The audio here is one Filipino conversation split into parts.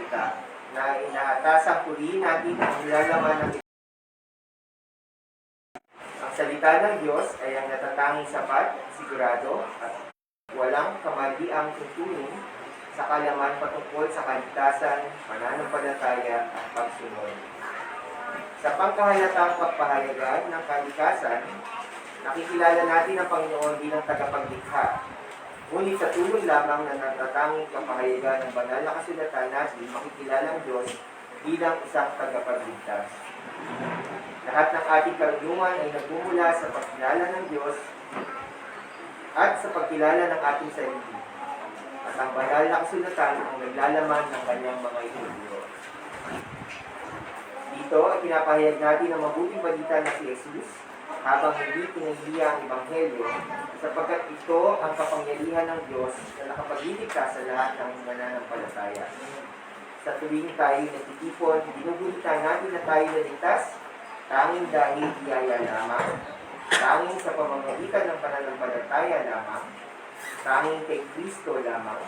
salita na inaatasang purihin natin ang nilalaman ng ang salita ng Diyos ay ang natatanging sapat, sigurado, at walang kamaliang tutunin sa kalaman patungkol sa kaligtasan, pananampalataya at pagsunod. Sa pangkahalatang pagpahayagan ng kalikasan, nakikilala natin ang Panginoon bilang tagapaglikha. Ngunit sa tulong lamang na natatanging kapahayagan ng banal na kasulatan natin, makikilala ang Diyos bilang isang tagapagligtas. Lahat ng ating karunungan ay nagmumula sa pagkilala ng Diyos at sa pagkilala ng ating sarili. At ang banal na kasulatan ang naglalaman ng kanyang mga ituturo. Dito ay pinapahayag natin ang mabuting balita na si Jesus habang hindi pinaghiya ang Ebanghelyo, sapagkat ito ang kapangyarihan ng Diyos na nakapagliligtas sa lahat ng mananampalataya. Sa tuwing tayo nagtitipon, ginugulitan natin na tayo naligtas, tanging dahil biyaya lamang, tanging sa pamamagitan ng pananampalataya lamang, tanging kay Kristo lamang,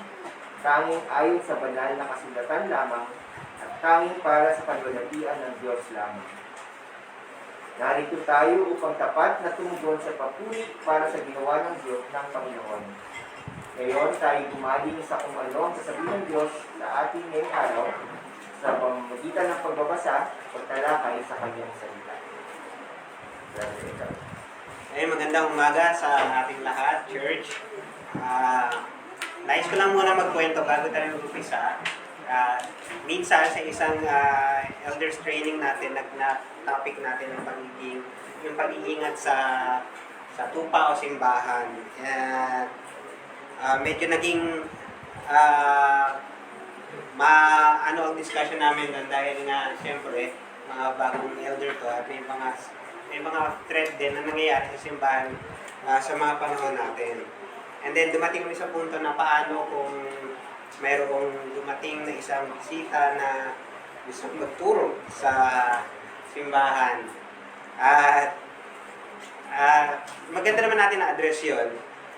tanging ayon sa banal na kasulatan lamang, at tanging para sa kalwalhatian ng Diyos lamang. Narito tayo upang tapat na tumugon sa papuri para sa ginawa ng Diyos ng Panginoon. Ngayon, tayo gumaling sa kung ano ang sasabihin ng Diyos sa ating ngayong araw sa pamamagitan ng pagbabasa at pagtalakay sa kanyang salita. Magandang umaga sa ating lahat, church. Nais ko lang muna magkwento bago tayo mag-umpisa. Minsan sa isang elders training natin, topic natin yung pag-iingat sa tupa o simbahan. Medyo naging ang discussion namin doon dahil nga siyempre mga bagong elder to at may mga threat din na nangyayari sa simbahan sa mga panahon natin. And then dumating kami sa punto na paano kung mayroong dumating na isang bisita na gusto magturo sa simbahan. At maganda naman natin na-address yun.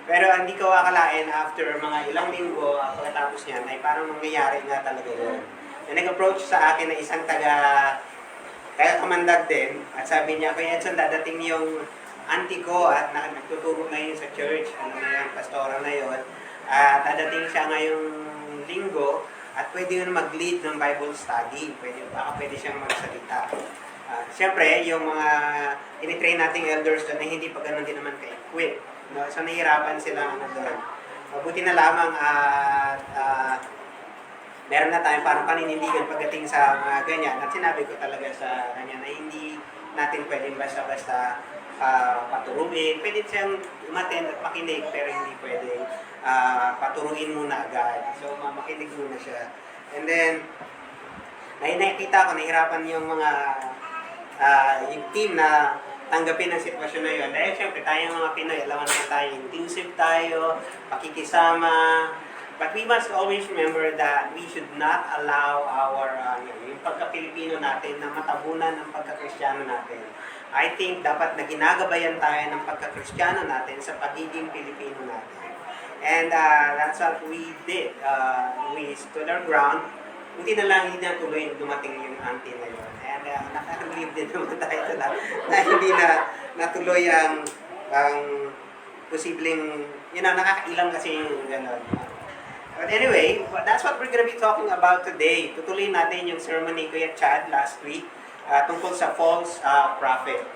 Pero hindi ko akalain after mga ilang linggo pagkatapos niyan ay parang mangyayari nga talaga yun. Na nag-approach sa akin na isang taga-kamandag din at sabi niya, Kuya Edson, dadating yung auntie ko at nagtuturo ngayon sa church, pastora na yun. Dadating siya ngayong linggo at pwede yun mag-lead ng Bible study. Pwede siyang magsalita. Siyempre, yung mga initrain nating elders doon ay hindi pa ganun din naman ka-equip. No? So, nahihirapan sila doon. Mabuti na lamang meron na tayong parang paninindigan pagdating sa mga ganyan. At sinabi ko talaga sa kanya na hindi natin pwedeng basta-basta paturuin. Pwede siyang umattend at makinig pero hindi pwedeng paturuin muna agad. So, makinig muna siya. And then, nakita ko, nahihirapan yung mga yung team na tanggapin ang sitwasyon na yun. Dahil siyempre tayong mga Pinoy, alam naman tayo, inclusive tayo, pakikisama. But we must always remember that we should not allow our yung pagka-Pilipino natin na matabunan ang pagka-Kristiyano natin. I think dapat na ginagabayan tayo ng pagka-Kristiyano natin sa pagiging Pilipino natin. And that's what we did. We stood our ground. Buti na lang hindi na tuloy dumating yung auntie na yun. And nakaka-believe din naman tayo na hindi na natuloy ang posibleng, nakakailang kasi yung gano'n. But anyway, that's what we're going to be talking about today. Tutuloy natin yung sermon ni Kuya Chad last week tungkol sa false prophet.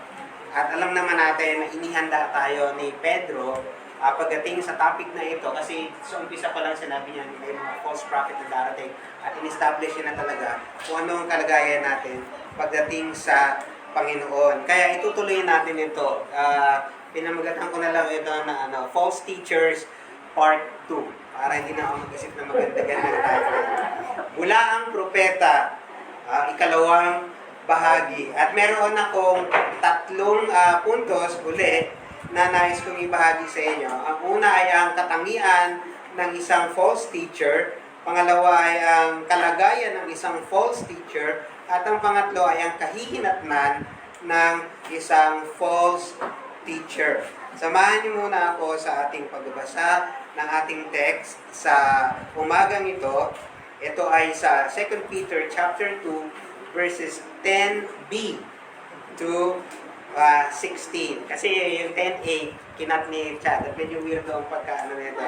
At alam naman natin na inihanda tayo ni Pedro pagdating sa topic na ito kasi sa umpisa pa lang sinabi niya may mga false prophet na darating at in-establish niya na talaga kung ano ang kalagayan natin pagdating sa Panginoon. Kaya itutuloy natin ito. Pinamagatan ko na lang ito na false teachers part 2 para hindi na ako mag-isip na maganda-ganda tayo. Mula ang propeta, ikalawang bahagi. At meron akong 3 puntos uli na nais kong ibahagi sa inyo. Ang una ay ang katangian ng isang false teacher. Pangalawa ay ang kalagayan ng isang false teacher. At ang pangatlo ay ang kahihinatnan ng isang false teacher. Samahan niyo muna ako sa ating pagbabasa ng ating text sa umagang ito. Ito ay sa 2 Peter chapter 2 verses 10b to 16. Kasi yung 10a, kinat ni Chad. At medyo weirdo ang pagkaano nito.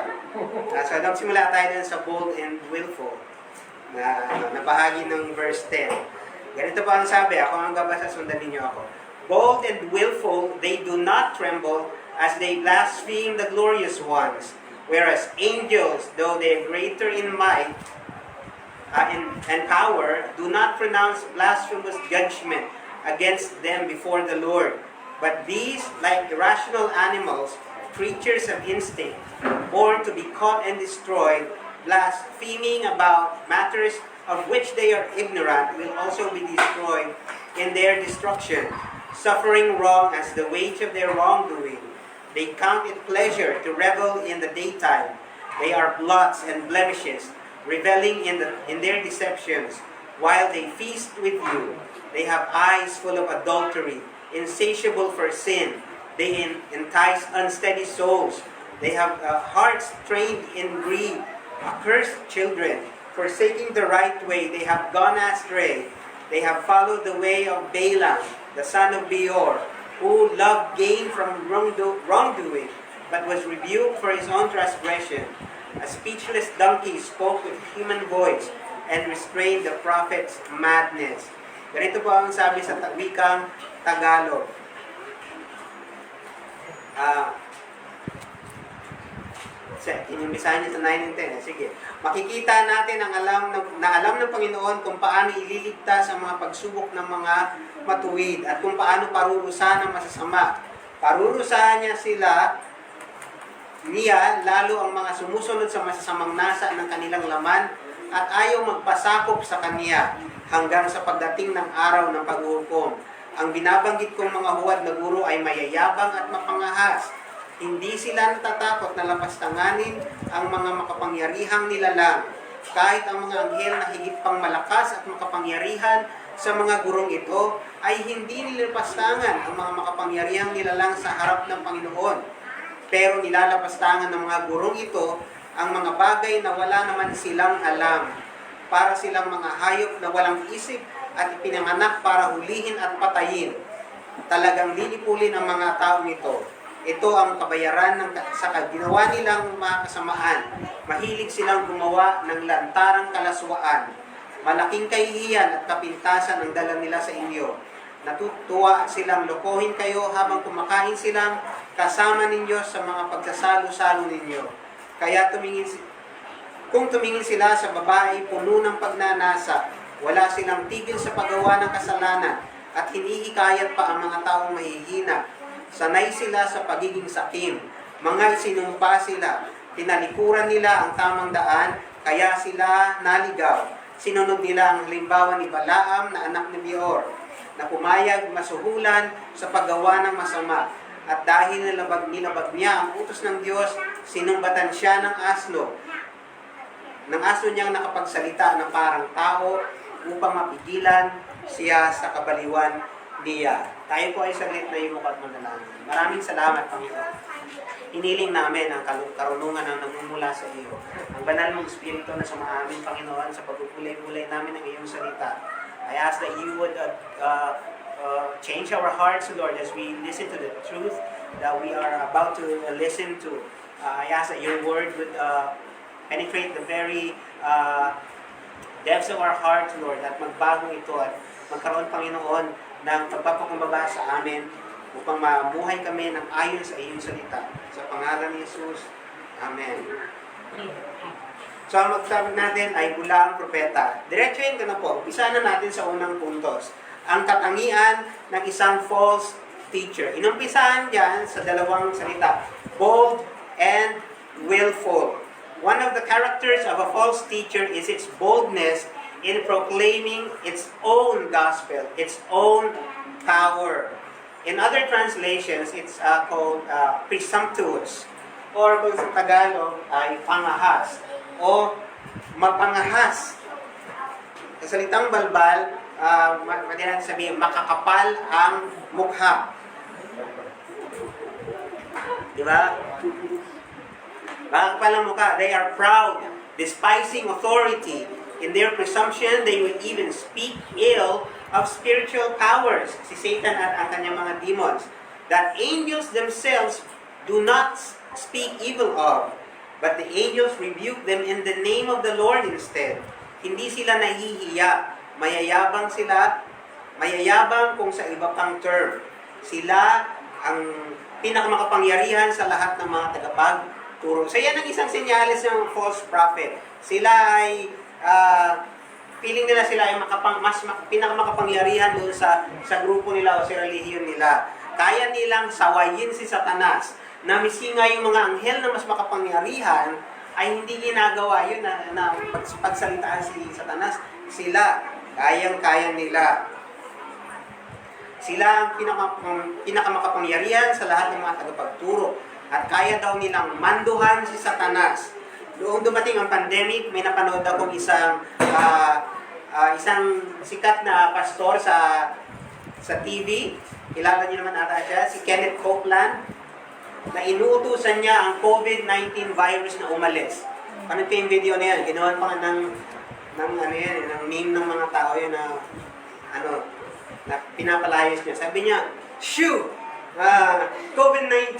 So, nagsimula tayo dun sa bold and willful na bahagi ng verse 10. Ganito pa ang sabi, ako ang gabasa, sundan niyo ako. Bold and willful, they do not tremble as they blaspheme the glorious ones, whereas angels, though they are greater in might and power, do not pronounce blasphemous judgment against them before the Lord. But these, like irrational animals, creatures of instinct, born to be caught and destroyed, blaspheming about matters of which they are ignorant, will also be destroyed in their destruction, suffering wrong as the wage of their wrongdoing. They count it pleasure to revel in the daytime. They are blots and blemishes, reveling in their deceptions. While they feast with you, they have eyes full of adultery, insatiable for sin. They entice unsteady souls. They have hearts trained in greed, accursed children. Forsaking the right way, they have gone astray. They have followed the way of Balaam, the son of Beor, who loved gain from wrongdoing, but was rebuked for his own transgression. A speechless donkey spoke with human voice and restrained the prophet's madness. Ganito po ang sabi sa wikang Tagalog. Inimbisahan niyo sa 9 and 10. Sige. Makikita natin ang alam ng Panginoon kung paano ililigtas ang mga pagsubok ng mga matuwid at kung paano parurusahan ang masasama. Parurusahan niya lalo ang mga sumusunod sa masasamang nasa ng kanilang laman at ayaw magpasakop sa kaniya hanggang sa pagdating ng araw ng paghuhukom. Ang binabanggit kong mga huwad na guro ay mayayabang at mapangahas. Hindi sila natatakot na lapastanganin ang mga makapangyarihang nilalang. Kahit ang mga anghel na higit pang malakas at makapangyarihan sa mga gurong ito, ay hindi nilalapastangan ang mga makapangyarihang nilalang sa harap ng Panginoon. Pero nilalapastangan ng mga gurong ito ang mga bagay na wala naman silang alam. Para silang mga hayop na walang isip at ipinanganak para hulihin at patayin. Talagang lilipulin ang mga taong ito. Ito ang kabayaran sa ginawa nilang mga kasamaan. Mahilig silang gumawa ng lantarang kalaswaan. Malaking kahihiyan at kapintasan ang dala nila sa inyo. Natutuwa silang lokohin kayo habang kumakain silang kasama ninyo sa mga pagsasalo-salo ninyo. Kaya kung tumingin sila sa babae puno ng pagnanasa, wala silang tigil sa paggawa ng kasalanan at hinihikayat pa ang mga taong mahihina. Sanay sila sa pagiging sakim. Mga isinumpa sila. Tinalikuran nila ang tamang daan, kaya sila naligaw. Sinunod nila ang halimbawa ni Balaam na anak ni Beor, na pumayag masuhulan sa paggawa ng masama. At dahil nilabag niya ang utos ng Diyos, sinumbatan siya ng asno niyang nakapagsalita ng parang tao upang mapigilan siya sa kabaliwan niya. Tayo po ay saglit na yung at manalangin. Maraming salamat, Panginoon. Iniling namin ang karunungan na namumula sa iyo. Ang banal mong Espiritu na sumaamin, Panginoon, sa pagpupulay-pulay namin ng iyong salita. I ask that you would change our hearts, Lord, as we listen to the truth that we are about to listen to. I ask that your word would penetrate the very depths of our hearts, Lord, at magbago ito at magkaroon, Panginoon, ng pagpapakumbaba sa amin upang mamuhay kami ng ayon sa iyong salita. Sa pangalan ni Jesus, Amen. So, ang magsabi natin ay bula ang propeta. Diretsuhin ko na po. Umpisa na natin sa unang puntos. Ang katangian ng isang false teacher. Inumpisahan dyan sa dalawang salita. Bold and willful. One of the characters of a false teacher is its boldness in proclaiming its own gospel, its own power. In other translations, it's called presumptuous. Or kung sa Tagalog ay pangahas o mapangahas. Sa salitang balbal, madalang sabihin, makakapal ang mukha. Diba? Makakapal ang mukha. They are proud, despising authority, In their presumption, they will even speak ill of spiritual powers, si Satan at ang kanyang mga demons, that angels themselves do not speak evil of, but the angels rebuke them in the name of the Lord instead. Hindi sila nahihiya. Mayayabang sila, mayayabang kung sa iba pang term. Sila ang pinakamakapangyarihan sa lahat ng mga tagapagturo. So yan ang isang senyales ng false prophet. Sila ay feeling nila sila ay pinakamakapangyarihan doon sa grupo nila o sa relihiyon nila. Kaya nilang sawayin si Satanas. Na misinga yung mga anghel na mas makapangyarihan ay hindi ginagawa yun na pagsalitaan si Satanas. Sila, kayang-kaya nila. Sila ang pinakamakapangyarihan sa lahat ng mga tagapagturo. At kaya daw nilang manduhan si Satanas. Noong dumating ang pandemic, may napanood akong isang sikat na pastor sa TV. Kilala niyo naman ata siya, si Kenneth Copeland, na inuutusan niya ang COVID-19 virus na umalis. Ano yung video na yan? Ginawan pa nga ng meme ng mga tao yun na pinapalayas niya. Sabi niya, shoo! COVID-19!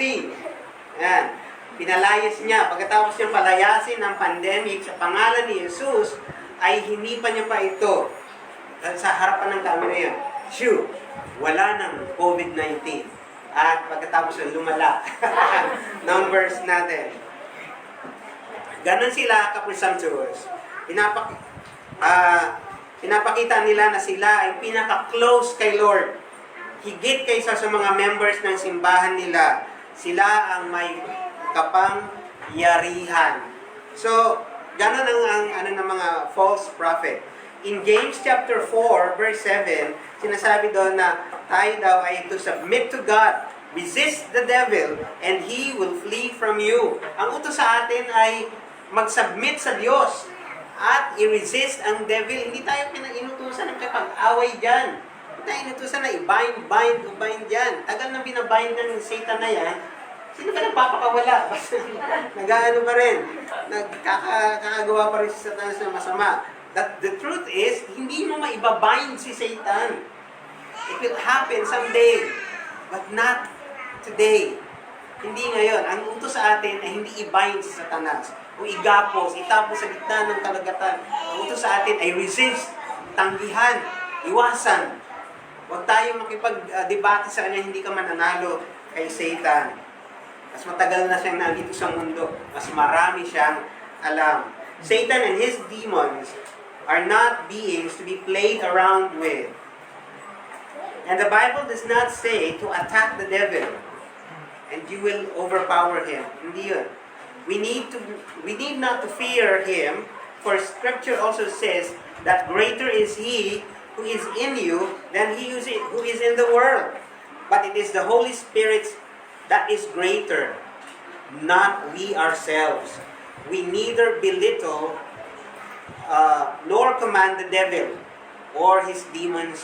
Yan. Pinalayas niya. Pagkatapos niyang palayasin ang pandemic sa pangalan ni Jesus, ay hinipan niya pa ito. Sa harapan ng camera yan. Shoo! Wala ng COVID-19. At pagkatapos yung lumala. Numbers natin. Ganon sila ka-presumptuous. Pinapakita nila na sila ay pinaka-close kay Lord. Higit kaysa sa mga members ng simbahan nila. Sila ang may kapangyarihan. So, ganon ang ng mga false prophet. In James chapter 4, verse 7, sinasabi doon na tayo daw ay to submit to God, resist the devil, and he will flee from you. Ang utos sa atin ay mag-submit sa Diyos at i-resist ang devil. Hindi tayo inutusan ng pag-away dyan. Hindi tayo inutusan na i-bind dyan. Tagal na binabind ng Satan na yan, sino ka nagpapakawala? Nag-ano pa rin. Nagkakagawa pa rin si Satanas na masama. That the truth is, hindi mo maibabind si Satan. It will happen someday, but not today. Hindi ngayon. Ang utos sa atin ay hindi i-bind si Satanas o igapos, itapos sa gitna ng kalagatan. Ang utos sa atin ay resist, tanggihan, iwasan. Huwag tayo makipag-debate sa kanya, hindi ka mananalo kay Satan. Mas matagal na siyang nandito sa mundo. Mas marami siyang alam. Satan and his demons are not beings to be played around with. And the Bible does not say to attack the devil and you will overpower him. Hindi yun. We need not to fear him, for Scripture also says that greater is he who is in you than he who is in the world. But it is the Holy Spirit that is greater, not we ourselves. We neither belittle nor command the devil or his demon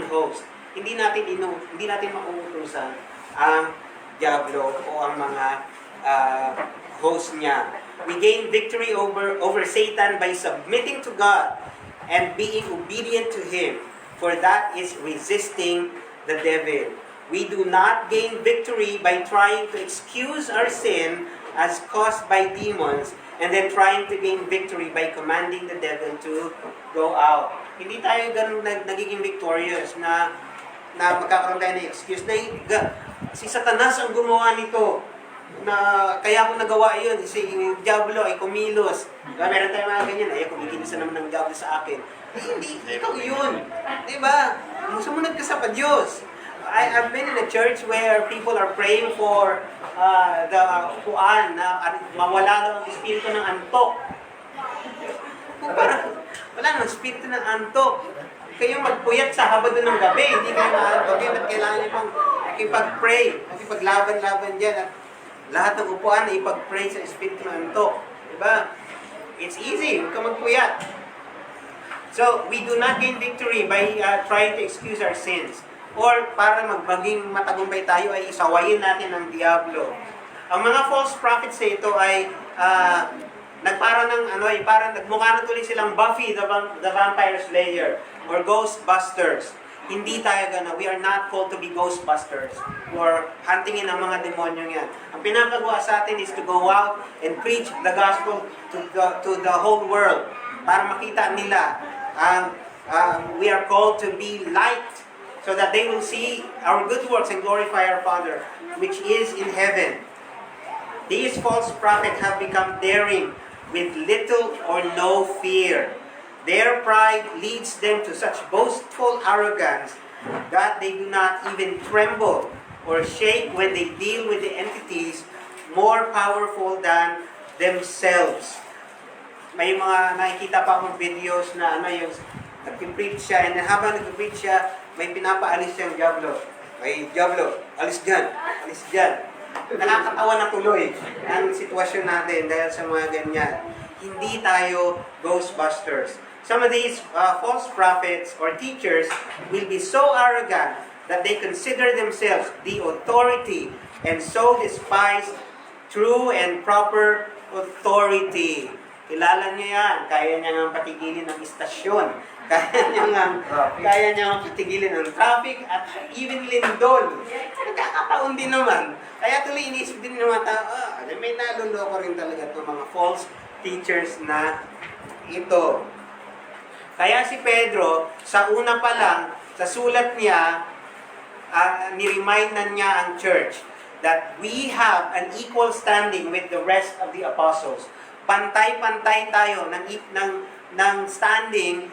host. Hindi natin mauutusan ang diablo o ang mga host niya. We gain victory over Satan by submitting to God and being obedient to him, for that is resisting the devil. We do not gain victory by trying to excuse our sin as caused by demons and then trying to gain victory by commanding the devil to go out. Hindi tayo ganun nagiging victorious na magkakaroon tayo ng excuse na si Satanas ang gumawa nito, na kaya ako nagawa yun, si Diablo ay kumilos. Meron tayo mga ganyan, ay kumikilos na naman ng Diablo sa akin. Hindi, ikaw yun. Diba? Sumunod ka sa Diyos. I've been in a church where people are praying for the upuan na mawala daw ang espiritu ng antok. Parang wala nang espiritu ng antok. Kayo magpuyat sa Habado ng gabi, hindi kayo maantok. Ba't kailangan niyo pang makipag-pray, makipaglaban-laban dyan at lahat ng upuan na ipag-pray sa espiritu ng antok. Diba? It's easy, huwag ka magpuyat. So, we do not gain victory by trying to excuse our sins. Or para maging matagumpay tayo ay isawayin natin ang Diablo. Ang mga false prophets sa ito ay Nagpara ng parang nagmukha na tuloy silang Buffy the Vampire Slayer or Ghostbusters. Hindi tayo gana. We are not called to be Ghostbusters or huntingin ang mga demonyo yan. Ang pinapagawa sa atin is to go out and preach the gospel to the whole world para makita nila ang we are called to be light so that they will see our good works and glorify our Father which is in heaven. These false prophets have become daring with little or no fear. Their pride leads them to such boastful arrogance that they do not even tremble or shake when they deal with the entities more powerful than themselves. May mga nakikita pa akong videos na yung nag-preach siya, and then habang nag-preach siya, may pinapaalis siyang Diablo. May Diablo, alis dyan, alis dyan. Nakakatawa na tuloy ang sitwasyon natin dahil sa mga ganyan. Hindi tayo Ghostbusters. Some of these false prophets or teachers will be so arrogant that they consider themselves the authority and so despise true and proper authority. Kilala niyo yan. Kaya niya nga patigilin ng istasyon. Kaya niya nga patigilin ng traffic at even lindol. Nagkakataon din naman. Kaya tuloy inisip din ng mga tao, may naluloko rin talaga itong mga false teachers na ito. Kaya si Pedro, sa una pa lang, sa sulat niya, ni-remindan niya ang church that we have an equal standing with the rest of the apostles. Pantay-pantay tayo ng standing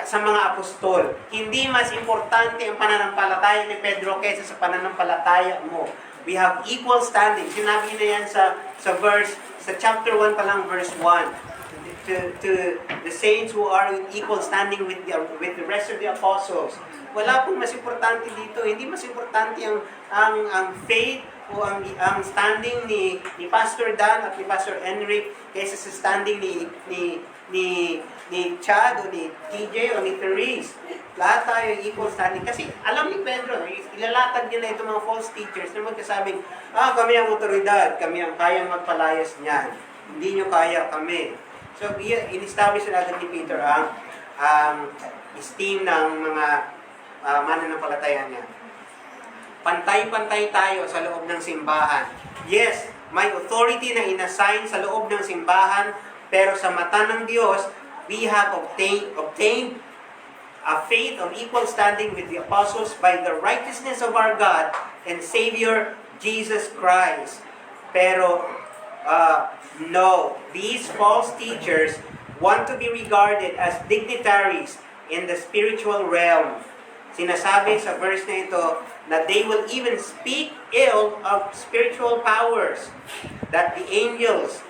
sa mga apostol. Hindi mas importante ang pananampalataya ni Pedro kaysa sa pananampalataya mo. We have equal standing. Sinabi na yan sa chapter 1 pa lang, verse 1. To the saints who are in equal standing with the rest of the apostles. Wala pong mas importante dito. Hindi mas importante ang faith o ang standing ni Pastor Dan at ni Pastor Enric kaysa sa standing ni Chad o ni TJ o ni Therese. Lahat tayo equal standing. Kasi alam ni Pedro, ilalatag niya na itong mga false teachers na magkasabing, kami ang otoridad, kami ang kayang magpalayas niyan. Hindi nyo kaya kami. So, in-establish na agad ni Peter ang esteem ng mga mananampalataya niya. Pantay-pantay tayo sa loob ng simbahan. Yes, may authority na inassign sa loob ng simbahan, pero sa mata ng Diyos, we have obtained a faith of equal standing with the apostles by the righteousness of our God and Savior, Jesus Christ. Pero, no, these false teachers want to be regarded as dignitaries in the spiritual realm. Sinasabi sa verse na ito na they will even speak ill of spiritual powers that the angels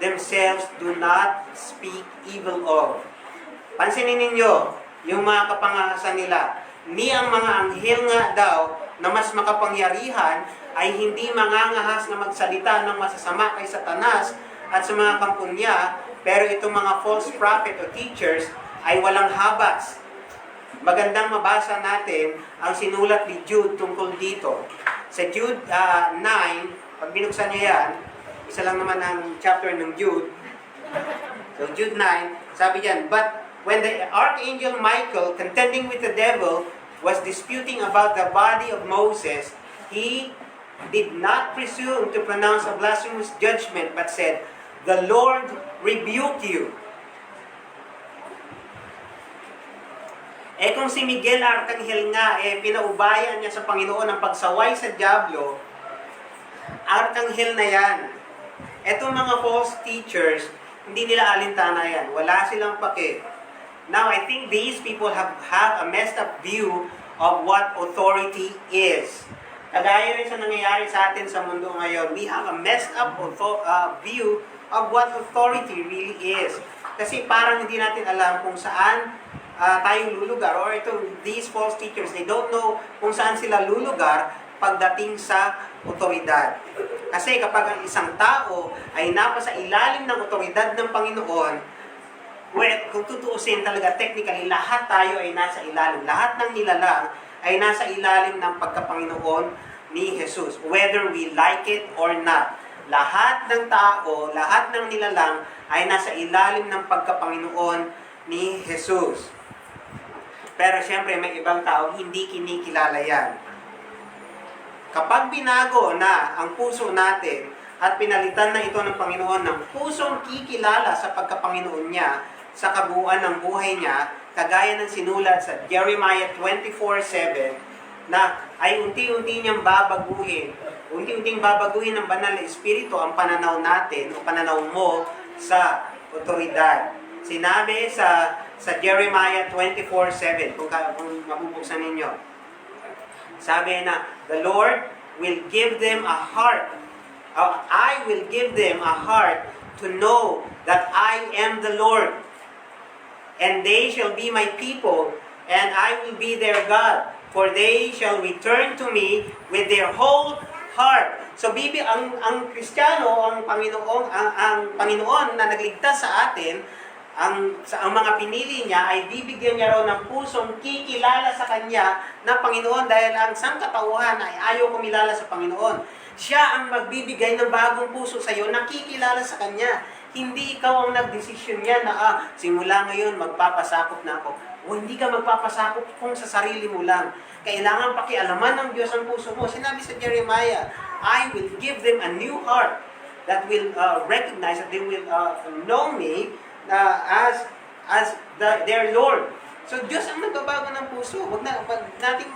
themselves do not speak evil of. Pansinin ninyo yung mga kapangahasan nila. Ni ang mga anghel nga daw na mas makapangyarihan ay hindi mangangahas na magsalita ng masasama kay Satanas at sa mga kampunya, pero itong mga false prophet o teachers ay walang habas. Magandang mabasa natin ang sinulat ni Jude tungkol dito. Sa Jude 9, pag binuksan niyo yan, isa lang naman ang chapter ng Jude. So Jude 9, sabi diyan, but when the archangel Michael, contending with the devil, was disputing about the body of Moses, he did not presume to pronounce a blasphemous judgment, but said, "The Lord rebuke you." Kung si Miguel Arcangel nga, pinaubayan niya sa Panginoon ang pagsaway sa Diablo, Arcangel na yan. Etong mga false teachers, hindi nila alintana yan. Wala silang pake. Now, I think these people have a messed up view of what authority is. Kagaya rin sa nangyayari sa atin sa mundo ngayon, we have a messed up view of what authority really is. Kasi parang hindi natin alam kung saan tayo lulugar, or these false teachers, they don't know kung saan sila lulugar pagdating sa otoridad. Kasi kapag ang isang tao ay napasa ilalim ng otoridad ng Panginoon, well, kung tutuusin talaga technically, lahat tayo ay nasa ilalim. Lahat ng nilalang ay nasa ilalim ng pagkapanginoon ni Jesus, whether we like it or not. lahat ng tao, lahat ng nilalang ay nasa ilalim ng pagkapanginoon ni Jesus. Pero siyempre may ibang tao hindi kinikilala yan. Kapag binago na ang puso natin at pinalitan na ito ng Panginoon ng pusong kikilala sa pagkapanginoon niya, sa kabuuan ng buhay niya, kagaya ng sinulat sa Jeremiah 24:7, na ay unti-unti niyang babaguhin, unti-unting babaguhin ng banal na Espiritu ang pananaw natin o pananaw mo sa otoridad. Sinabi sa Jeremiah 24:7, kung mabubuksan ninyo, sabi na, the Lord will give them a heart, I will give them a heart to know that I am the Lord, and they shall be my people, and I will be their God, for they shall return to me with their whole heart. So ang Kristiyano, ang Panginoon na nagligtas sa atin, ang mga pinili niya ay bibigyan niya raw ng pusong kikilala sa Kanya na Panginoon, dahil ang sangkatauhan ay ayaw kumilala sa Panginoon. Siya ang magbibigay ng bagong puso sa iyo na kikilala sa Kanya. Hindi ikaw ang nagdesisyon niya na simula ngayon magpapasakop na ako. O hindi ka magpapasakop kung sa sarili mo lang. Kailangan pakialaman ng Diyos ang puso mo. Sinabi sa Jeremiah, I will give them a new heart that will recognize that they will know me as their Lord. So Diyos ang nagbabago ng puso. Wag nating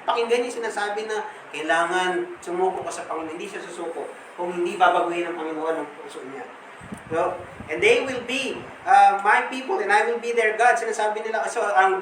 pakinggan yung sinasabi na kailangan sumuko ka sa Panginoon. Hindi siya susuko kung hindi babaguhin ng Panginoon ang puso niya. So, and they will be my people and I will be their God. Sinasabi nila, so ang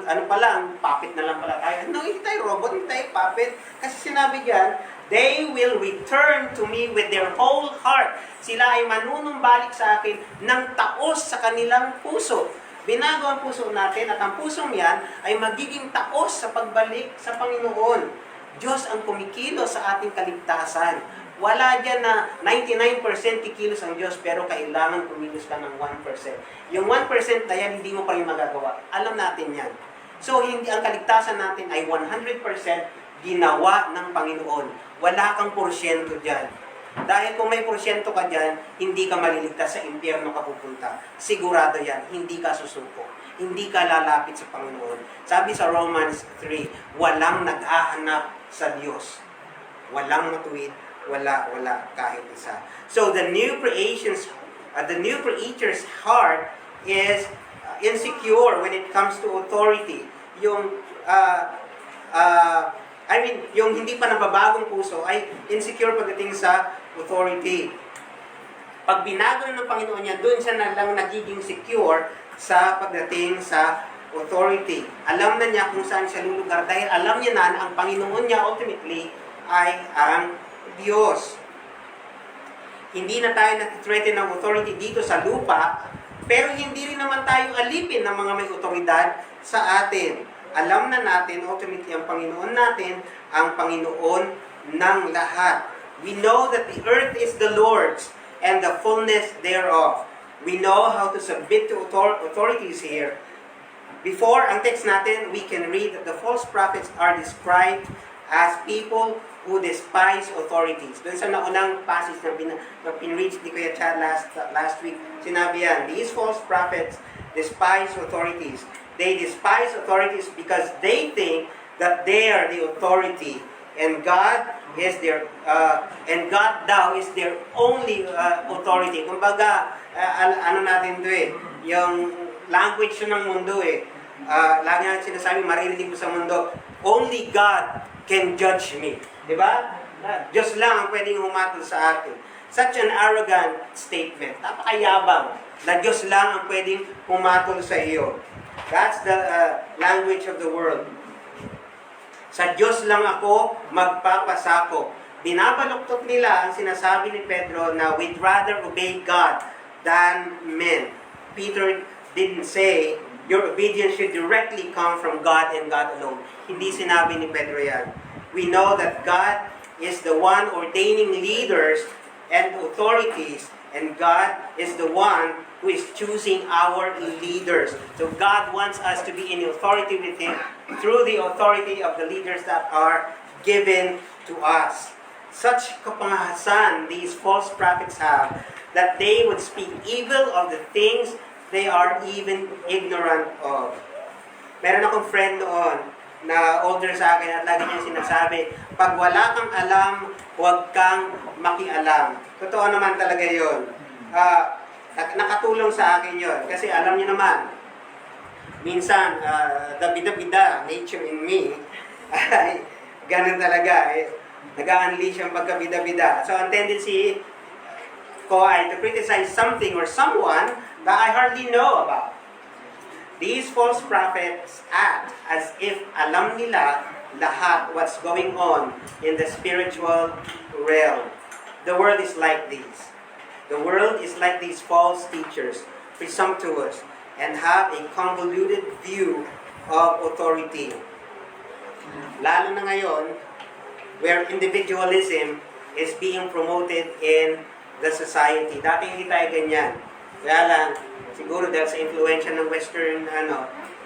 puppet na lang pala tayo. No, hindi tayo robot, hindi tayo puppet. Kasi sinabi diyan, they will return to me with their whole heart. Sila ay manunumbalik sa akin ng taos sa kanilang puso. Binago ang puso natin at ang pusong yan ay magiging taos sa pagbalik sa Panginoon. Diyos ang kumikilos sa ating kaligtasan. Wala dyan na 99% kikilos ang Diyos, pero kailangan kumilos ka ng 1%. Yung 1% na yan, hindi mo pa rin magagawa. Alam natin yan. So, hindi ang kaligtasan natin ay 100% ginawa ng Panginoon. Wala kang porsyento dyan. Dahil kung may porsyento ka dyan, hindi ka maliligtas, sa impyerno ka pupunta. Sigurado yan, hindi ka susuko. Hindi ka lalapit sa Panginoon. Sabi sa Romans 3, walang naghahanap sa Diyos. Walang matuwid, wala kahit isa. So the new creation's heart is insecure when it comes to authority. Yung yung hindi pa nababagong puso ay insecure pagdating sa authority. Pag binago na ng Panginoon niya, doon siya na lang nagiging secure sa pagdating sa authority. Alam na niya kung saan siya lulugar dahil alam niya na ang Panginoon niya ultimately ay ang Diyos. Hindi na tayo natitreten ng authority dito sa lupa, pero hindi rin naman tayo alipin ng mga may otoridad sa atin. Alam na natin, ultimately, ang Panginoon natin, ang Panginoon ng lahat. We know that the earth is the Lord's and the fullness thereof. We know how to submit to authorities here. Before ang text natin, we can read that the false prophets are described as people who despise authorities. Doon sa naunang passage na pinreach ni Kuya Chad last week, sinabi yan, these false prophets despise authorities. They despise authorities because they think that they are the authority, and God is their and God daw is their only authority. Kumbaga, ano natin 'to yung language ng mundo lagi natin sinasabi, maririnig mo sa mundo, only God can judge me. Diba? Diyos lang ang pwedeng humatol sa atin. Such an arrogant statement. Napakayabang na Diyos lang ang pwedeng humatol sa iyo. That's the language of the world. Sa Diyos lang ako magpapasakop. Binabaluktot nila ang sinasabi ni Pedro na we'd rather obey God than men. Peter didn't say, your obedience should directly come from God and God alone. Hindi sinabi ni Pedro yan. We know that God is the one ordaining leaders and authorities, and God is the one who is choosing our leaders. So God wants us to be in authority with Him through the authority of the leaders that are given to us. such kapangahasan these false prophets have that they would speak evil of the things they are even ignorant of. Meron akong friend noon na older sa akin at lagi niya sinasabi, pag wala kang alam, huwag kang makialam. Totoo naman talaga yun. Nakatulong sa akin yun. Kasi alam niyo naman, minsan, the bida-bida nature in me, ay ganun talaga. Nag-a-unleash ang pagka-bida-bida. So, ang tendency ko ay to criticize something or someone that I hardly know about. These false prophets act as if alam nila lahat what's going on in the spiritual realm. The world is like this. The world is like these false teachers, presumptuous, and have a convoluted view of authority. Lalo na ngayon, where individualism is being promoted in the society. Dati hindi tayo ganyan. Kaya lang, siguro dahil sa influensya ng Western,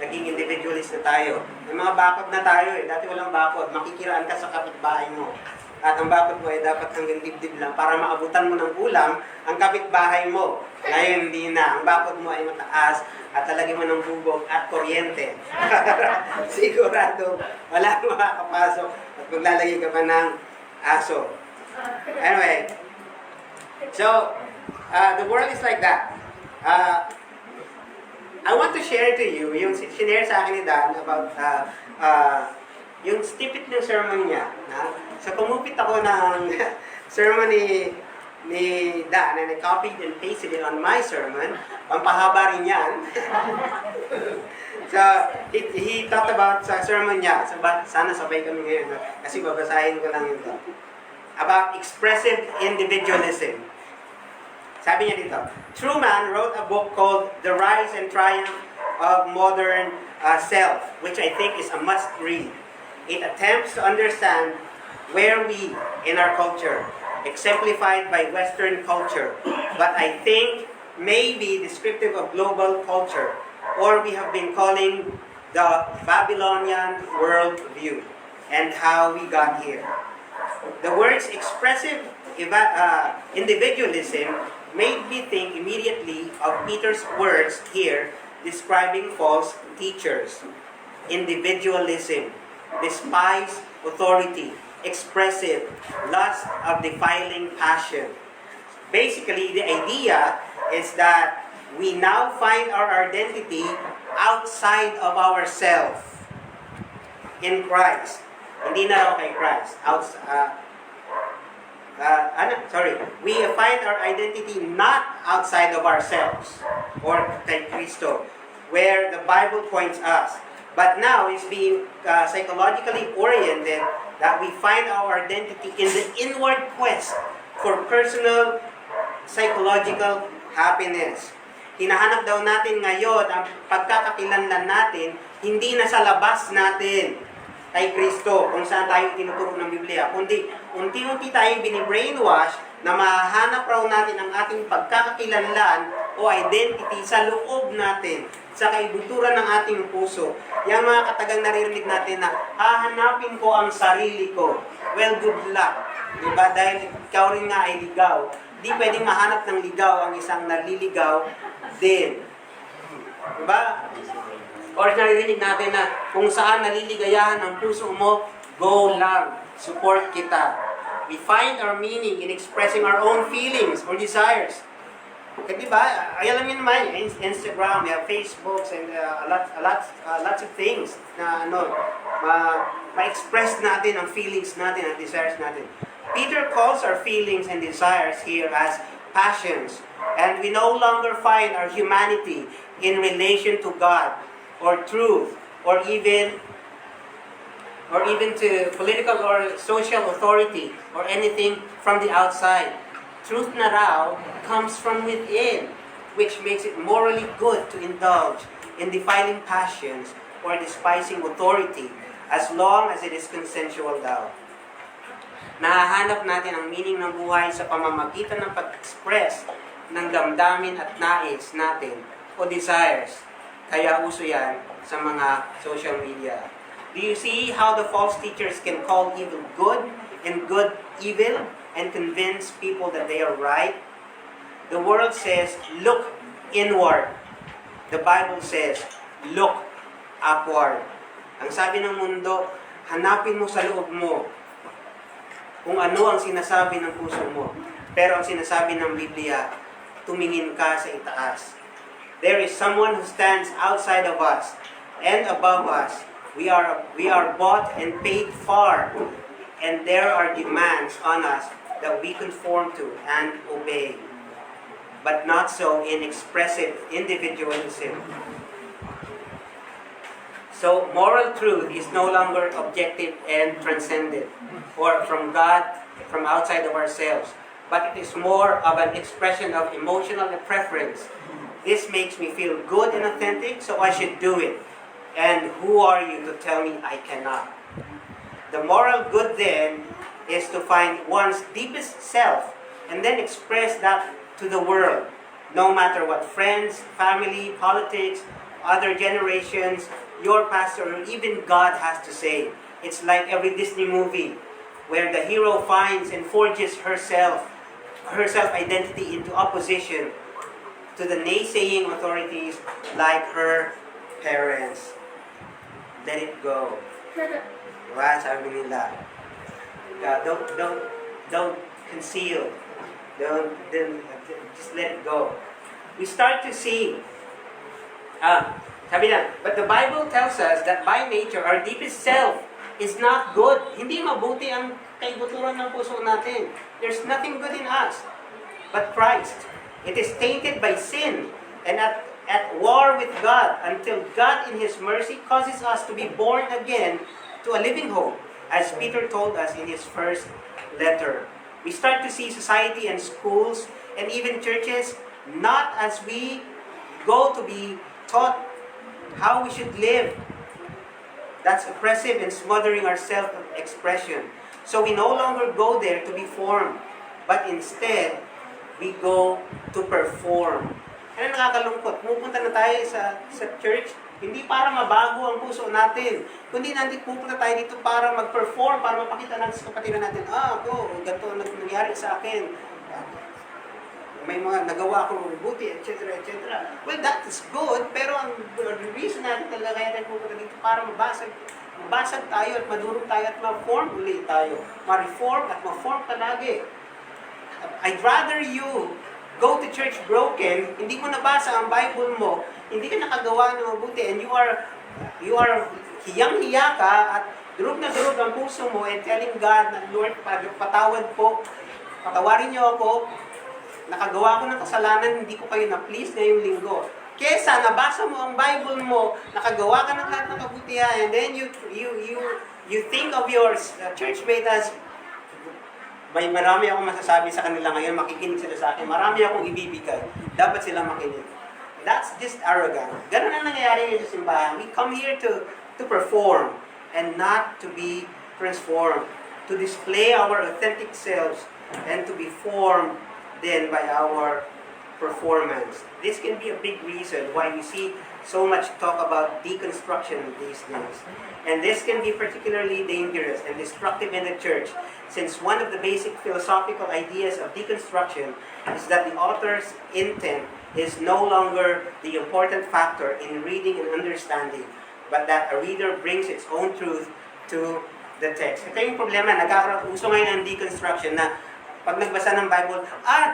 naging individualist na tayo. May mga bakod na tayo eh. Dati walang bakod. Makikiraan ka sa kapitbahay mo. At ang bakod mo ay dapat hanggang dibdib lang para maabutan mo ng ulam ang kapitbahay mo. Ngayon hindi na. Ang bakod mo ay mataas at talagyan mo ng bubog at kuryente. Sigurado, wala makakapasok at maglalagay ka pa ng aso. Anyway, so, the world is like that. I want to share to you, yung sinare sa akin ni Dan about yung snippet ng sermon niya. So, kumupit ako ng sermon ni Dan and I copied and pasted it on my sermon. Pampahaba rin yan. So, he talked about sa sermon niya. So, sana sabay kami ngayon. Kasi babasahin ko lang ito. About expressive individualism. Sabi niya dito, Truman wrote a book called The Rise and Triumph of Modern Self, which I think is a must-read. It attempts to understand where we in our culture, exemplified by Western culture, but I think may be descriptive of global culture, or we have been calling the Babylonian worldview, and how we got here. The words expressive individualism made me think immediately of Peter's words here describing false teachers. Individualism, despise authority, expressive, lust of defiling passion. Basically, the idea is that we now find our identity outside of ourselves in Christ. Hindi na raw kay Christ. We find our identity not outside of ourselves or kay Kristo, where the Bible points us. But now it's being psychologically oriented that we find our identity in the inward quest for personal psychological happiness. Hinahanap daw natin ngayon ang pagkakakilanlan natin hindi na sa labas natin kay Kristo, kung saan tayo tinuturo ng Biblia, kundi unti-unti tayong binibrainwash na mahahanap raw natin ang ating pagkakakilanlan o identity sa loob natin, sa kaibuturan ng ating puso. Yung mga katagang naririnig natin na, hahanapin ko ang sarili ko. Well, good luck. Diba? Dahil ikaw rin nga ay ligaw. Di pwedeng mahanap ng ligaw ang isang naliligaw din. Diba? Or naririnig natin na kung saan naliligayahan ang puso mo, go lang, support kita. We find our meaning in expressing our own feelings or desires. Kasi diba, alam niyo naman, Instagram, we have Facebooks and lots of things na ma-express natin ang feelings natin, ang desires natin. Peter calls our feelings and desires here as passions, and we no longer find our humanity in relation to God or truth, or even to political or social authority, or anything from the outside. Truth na raw comes from within, which makes it morally good to indulge in defiling passions or despising authority, as long as it is consensual daw. Nahahanap natin ang meaning ng buhay sa pamamagitan ng pag-express ng damdamin at nais natin o desires. Kaya uso yan sa mga social media. Do you see how the false teachers can call evil good and good evil and convince people that they are right. The world says, look inward. The Bible says, look upward. Ang sabi ng mundo, hanapin mo sa loob mo kung ano ang sinasabi ng puso mo. Pero ang sinasabi ng Biblia, tumingin ka sa itaas. There is someone who stands outside of us and above us. We are bought and paid for. And there are demands on us that we conform to and obey. But not so in expressive individualism. So moral truth is no longer objective and transcendent, or from God, from outside of ourselves. But it is more of an expression of emotional preference. This makes me feel good and authentic, so I should do it. And who are you to tell me I cannot? The moral good then is to find one's deepest self and then express that to the world, no matter what friends, family, politics, other generations, your pastor, or even God has to say. It's like every Disney movie where the hero finds and forges her self-identity into opposition to the naysaying authorities like her parents. Let it go. Diba? Sabi nila, don't conceal. Don't just let it go. We start to see, sabi na, but the Bible tells us that by nature, our deepest self is not good. Hindi mabuti ang kaibuturan ng puso natin. There's nothing good in us but Christ. It is tainted by sin and at war with God until God in His mercy causes us to be born again to a living hope, as Peter told us in his first letter. We start to see society and schools and even churches not as we go to be taught how we should live. That's oppressive and smothering our self-expression. So we no longer go there to be formed, but instead, we go to perform. Ano nakakalungkot? Pupunta na tayo sa church, hindi para mabago ang puso natin, kundi nandito pupunta tayo dito para mag-perform, para mapakita natin sa kapatiran natin, ako, ganito ang nangyari sa akin. May mga nagawa akong mabuti, etc., etc. Well, that is good, pero ang reason natin talaga kaya tayo pupunta dito para mabasag tayo at madurog tayo at ma-form ulit tayo. Ma-reform at ma-form palagi. I'd rather you go to church broken, hindi mo nabasa ang Bible mo, hindi ka nakagawa ng mabuti, and you are hiyang-hiya ka at durog na durog ang puso mo and telling God na, Lord, patawad po, patawarin niyo ako, nakagawa ko ng kasalanan, hindi ko kayo na-please ngayong linggo. Kesa nabasa mo ang Bible mo, nakagawa ka ng lahat ng kabutihan, and then you think of your churchmate as, may marami akong masasabi sa kanila ngayon, makikinig sila sa akin, marami akong ibibigay, dapat sila makinig. That's just arrogant. Ganun ang nangyayari ngayon sa simbahan. We come here to perform and not to be transformed, to display our authentic selves and to be formed then by our performance. This can be a big reason why we see so much talk about deconstruction these days. And this can be particularly dangerous and destructive in the church, since one of the basic philosophical ideas of deconstruction is that the author's intent is no longer the important factor in reading and understanding, but that a reader brings its own truth to the text. Ito yung problema, uso ngayon ang deconstruction na pag nagbasa ng Bible,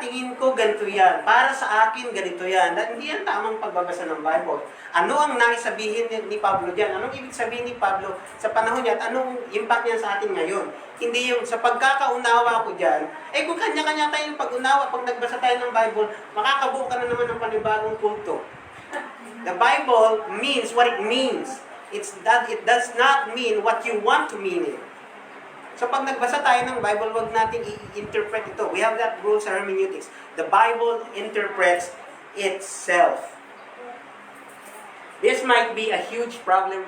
tingin ko ganito yan. Para sa akin, ganito yan. Hindi yan tamang pagbabasa ng Bible. Ano ang nais sabihin ni Pablo diyan? Anong ibig sabihin ni Pablo sa panahon niya at anong impact niya sa atin ngayon? Hindi yung sa pagkakaunawa ko diyan, kung kanya-kanya tayong pag-unawa, pag nagbasa tayo ng Bible, makakabuo ka na naman ng panibagong kulto. The Bible means what it means. It does not mean what you want to mean it. So pag nagbasa tayo ng Bible, wag natin i-interpret ito. We have that rule sa hermeneutics. The Bible interprets itself. This might be a huge problem.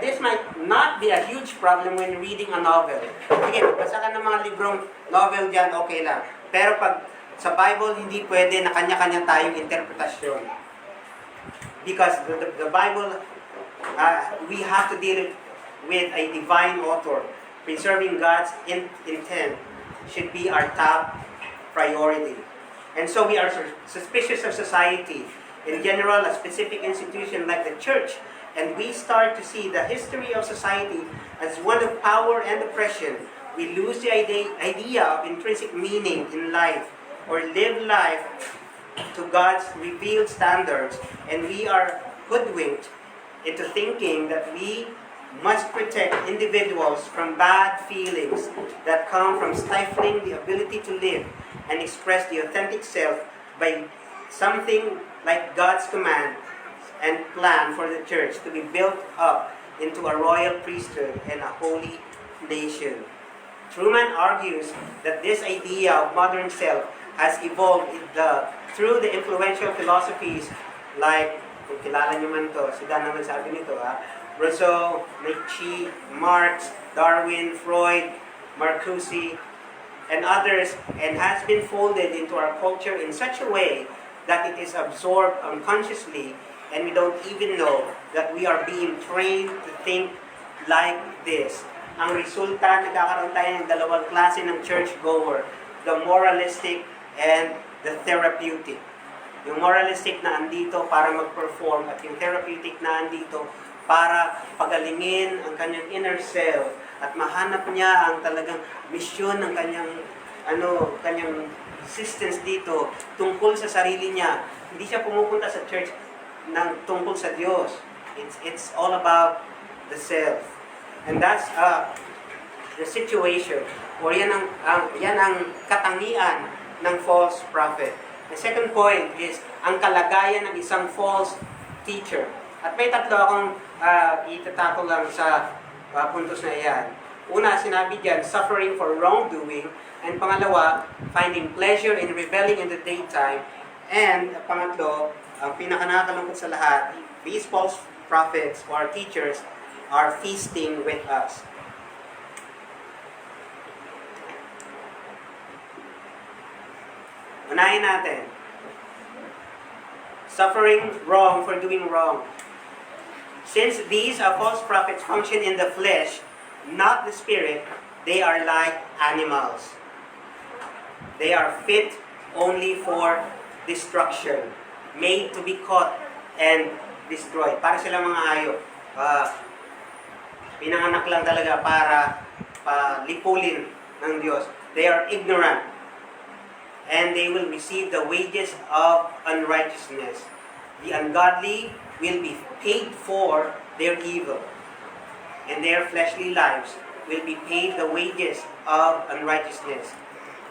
This might not be a huge problem when reading a novel. Sige, basa ka ng mga librong novel dyan, okay lang. Pero pag sa Bible, hindi pwede na kanya-kanya tayong interpretasyon. Because the Bible, we have to deal with a divine author. preserving God's intent should be our top priority. And so we are suspicious of society, in general, a specific institution like the church, and we start to see the history of society as one of power and oppression. We lose the idea of intrinsic meaning in life, or live life to God's revealed standards, and we are hoodwinked into thinking that we must protect individuals from bad feelings that come from stifling the ability to live and express the authentic self by something like God's command and plan for the church to be built up into a royal priesthood and a holy nation. Truman argues that this idea of modern self has evolved through the influential philosophies like, kung kilala nyo man to, si Dan naman sabi nito, Rousseau, Nietzsche, Marx, Darwin, Freud, Marcuse, and others, and has been folded into our culture in such a way that it is absorbed unconsciously, and we don't even know that we are being trained to think like this. Ang resulta, nagkakaroon tayo ng dalawang klase ng churchgoer, the moralistic and the therapeutic. Yung moralistic na andito para mag-perform, at yung therapeutic na andito para pagalingin ang kanyang inner self at mahanap niya ang talagang misyon ng kanyang existence dito tungkol sa sarili niya. Hindi siya pumupunta sa church ng tungkol sa Diyos. It's all about the self. And that's the situation, or yan ang katangian ng false prophet. The second point is ang kalagayan ng isang false teacher. At may tatlo akong itatako lang sa puntos na iyan. Una, sinabi diyan, suffering for wrongdoing. And pangalawa, finding pleasure in rebelling in the daytime. And pangatlo, ang pinakanakalungkot sa lahat, these false prophets or teachers are feasting with us. Unahin natin. Suffering wrong for doing wrong. Since these false prophets function in the flesh, not the spirit, they are like animals. They are fit only for destruction, made to be caught and destroyed. Para sila mga hayop. Pinanganak lang talaga para lipulin ng Diyos. They are ignorant, and they will receive the wages of unrighteousness. The ungodly will be paid for their evil, and their fleshly lives will be paid the wages of unrighteousness.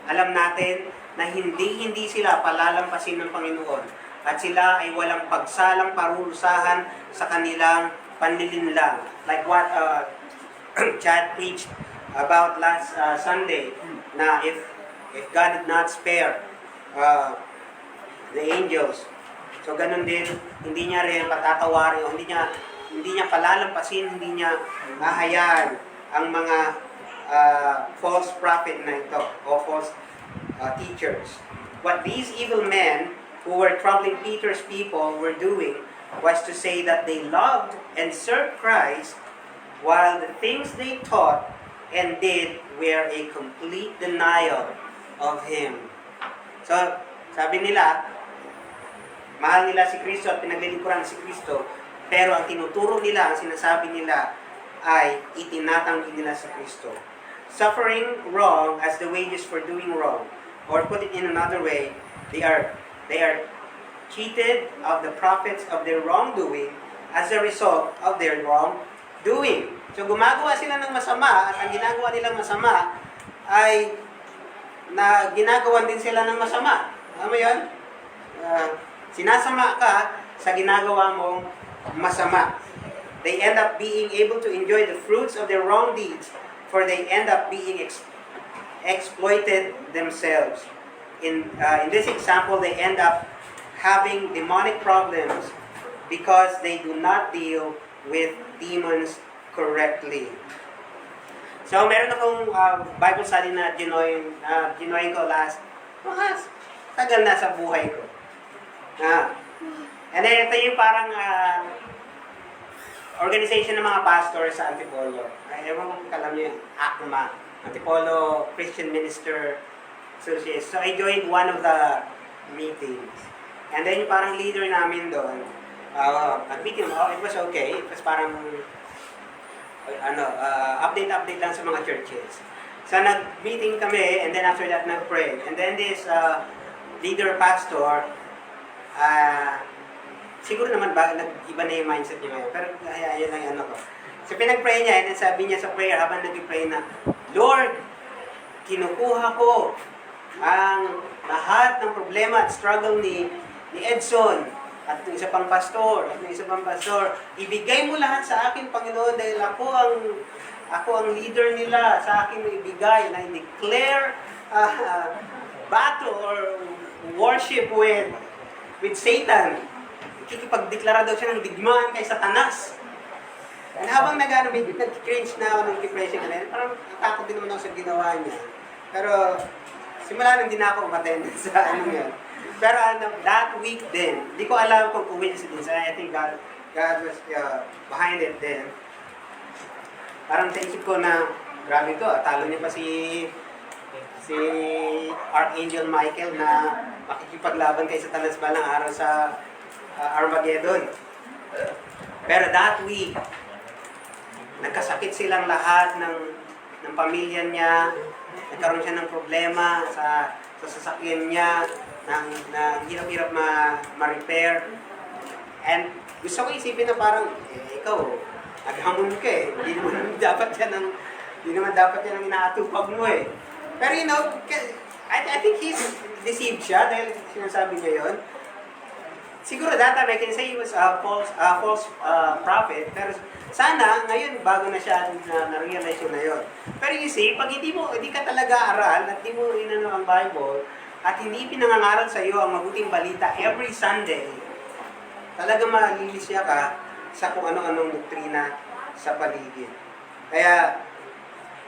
Alam natin na hindi sila palalampasin ng Panginoon, at sila ay walang pagsalang parurusahan sa kanilang panlilinlang. Like what Chad preached about last Sunday, na if God did not spare the angels, so ganun din, hindi niya rin patatawarin, o hindi niya palalampasin, hindi niya hahayaan ang mga false prophet na ito, o false teachers. What these evil men who were troubling Peter's people were doing was to say that they loved and served Christ, while the things they taught and did were a complete denial of Him. So, sabi nila, mahal nila si Kristo at pinaglilingkuran si Kristo, pero ang tinuturo nila, ang sinasabi nila, ay itinatanggi nila si Kristo. Suffering wrong as the wages for doing wrong, or put it in another way, they are cheated of the profits of their wrongdoing as a result of their wrongdoing. So gumagawa sila ng masama, at ang ginagawa nilang masama ay na ginagawan din sila ng masama. Alam mo yun? Sinasama ka sa ginagawa mong masama. They end up being able to enjoy the fruits of their wrong deeds, for they end up being exploited themselves. In this example, they end up having demonic problems because they do not deal with demons correctly. So, meron akong Bible study na ginoin ko tagal na sa buhay ko. And then, ito yung parang organization ng mga pastor sa Antipolo. Ay, ewan ko kung alam niyo yung ACMA, Antipolo Christian Minister Association. So I joined one of the meetings. And then yung parang leader namin doon, nag-meeting, it was okay. It was parang, update lang sa mga churches. So nag-meeting kami, and then after that, nag-pray. And then this leader pastor, siguro naman iba na yung mindset niya ngayon. Pero yun lang yung ano ko. So pinag-pray niya, and then sabi niya sa prayer, habang nag-pray na, Lord, kinukuha ko ang lahat ng problema at struggle ni Edson at ng isa pang pastor, ibigay mo lahat sa akin, Panginoon, dahil ako ang leader nila, sa akin mo ibigay, na declare battle or worship with Satan. Kikipagdeklara daw siya ng digmaan kay Satanas. And habang nag-cringe na ako ng depression kanina, parang natakot din naman ako sa ginawa niya. Pero simula nang din ako umattend sa ano yun. Pero that week din, di ko alam kung coincidence. I think God was behind it din. Parang sa isip ko na, grabe to, talo niya pa si Archangel Michael na makikipaglaban kay Satanas balang araw sa Armageddon. Pero that week, nagkasakit silang lahat ng pamilya niya, nagkaroon siya ng problema sa sasakyan niya, na hirap-hirap ma-repair. And gusto ko isipin na parang, ikaw, naghamon ka hindi naman dapat yan ang inaatupag mo eh. Pero I think he's deceived siya dahil sinasabi niya yun. Siguro that time I can say he was a false prophet, pero sana ngayon bago na siya na-realize yun na yun. Pero you see, pag hindi ka talaga aral at hindi mo inano ang Bible at hindi pinangangaral sa iyo ang mabuting balita every Sunday, talaga malilisya ka sa kung ano-anong doktrina sa paligid. Kaya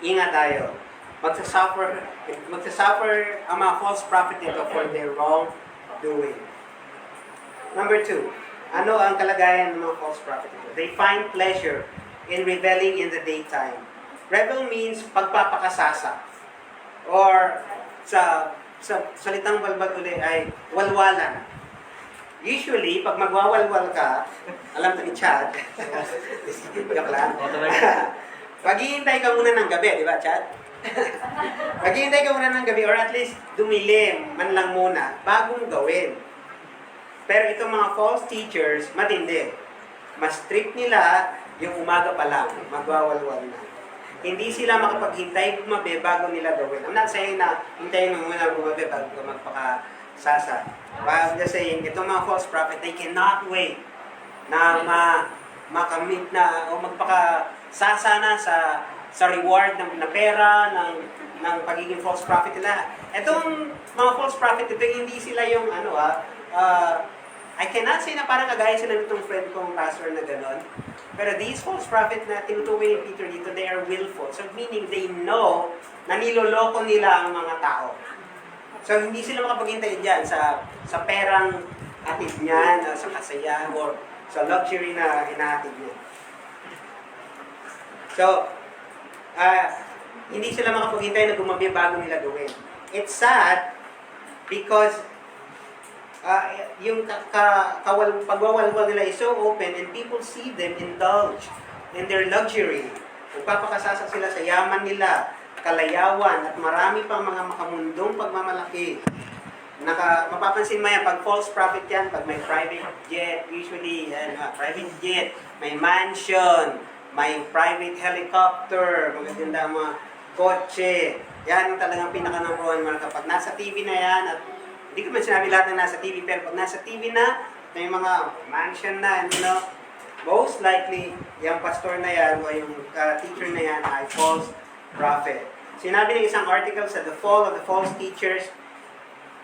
ingat tayo. Magsasuffer ang mga false prophet nito for their wrongdoing. Number 2, ano ang kalagayan ng mga false prophet? They find pleasure in reveling in the daytime. Revel means pagpapakasasa. Or sa salitang balbal ulit ay walwalan. Usually, pag magwawalwal ka, alam to ni Chad, joke lang, maghihintay ka muna ng gabi, di ba Chad? Maghihintay ka muna ng gabi or at least dumilim man lang muna bagong gawin. Pero itong mga false teachers, matindi. Mas strict nila yung umaga pa lang, magwawalwal na. Hindi sila makapaghintay gumabi bago nila gawin. I'm not saying na hintayin mo muna gumabi bago ka magpakasasa. But I'm just saying, itong mga false prophet, they cannot wait na makamit na o magpakasasa na sa reward ng pera, ng pagiging false prophet nila. Itong mga false prophet, ito hindi sila yung I cannot say na parang kagaya sila nitong friend kong pastor na gano'n. Pero these false prophets na tinutukoy ni Peter dito, they are willful. So meaning they know na niloloko nila ang mga tao. So hindi sila makapaghintay dyan sa perang atid niyan, sa kasayahan, or sa luxury na inaatid niya. So, hindi sila makapaghintay na gumabi bago nila gawin. It's sad because yung pagwawalwal nila is so open and people see them indulge in their luxury. Magpapakasasa sila sa yaman nila, kalayawan, at marami pang mga makamundong pagmamalaki. Mapapansin mo yan, pag false prophet yan, pag may private jet, usually, private jet, may mansion, may private helicopter, magaganda mga kotse. Yan ang talagang pinaka-number one. Kapag nasa TV na yan, at hindi ko man sinabi lahat na nasa TV, pero pag nasa TV na, may mga mansion na, most likely, yung pastor na yan, o yung teacher na yan, ay false prophet. Sinabi ng isang article sa The Fall of the False Teachers,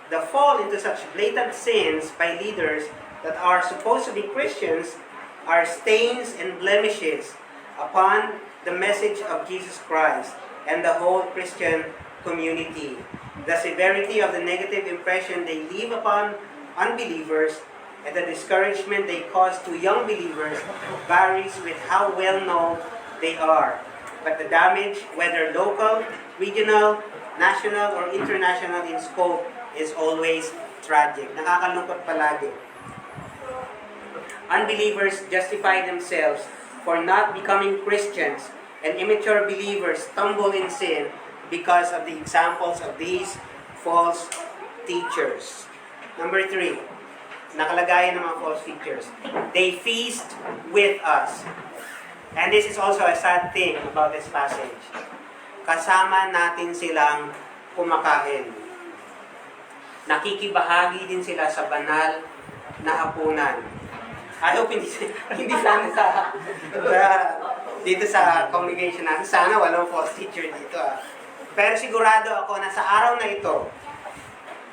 the fall into such blatant sins by leaders that are supposed to be Christians are stains and blemishes upon the message of Jesus Christ and the whole Christian community. The severity of the negative impression they leave upon unbelievers and the discouragement they cause to young believers varies with how well known they are. But the damage, whether local, regional, national, or international in scope, is always tragic. Nakakalungkot palagi. Unbelievers justify themselves for not becoming Christians, and immature believers stumble in sin because of the examples of these false teachers. Number 3, nakalagayan ng mga false teachers. They feast with us. And this is also a sad thing about this passage. Kasama natin silang kumakain. Nakikibahagi din sila sa banal na hapunan. I hope hindi sana dito sa congregation natin. Sana walang false teacher dito. Pero sigurado ako na sa araw na ito,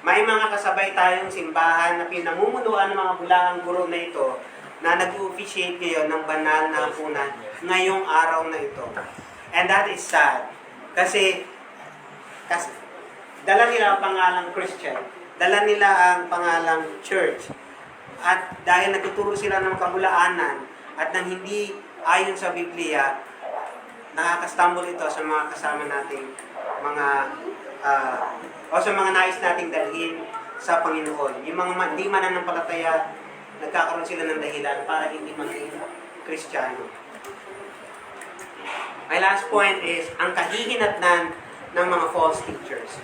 may mga kasabay tayong simbahan na pinamumunuan ng mga bulaang guro na ito na nag-officiate ngayon ng banal na hapunan ngayong araw na ito. And that is sad. Kasi dala nila ang pangalang Christian, dala nila ang pangalang church. At dahil nagtuturo sila ng kabulaanan at nang hindi ayon sa Biblia, nakakastumble ito sa mga kasama nating mga o sa mga nais nating dalhin sa Panginoon. Yung mga hindi mananampalataya, nagkakaroon sila ng dahilan para hindi maging Kristiyano. My last point is ang kahihinatnan ng mga false teachers.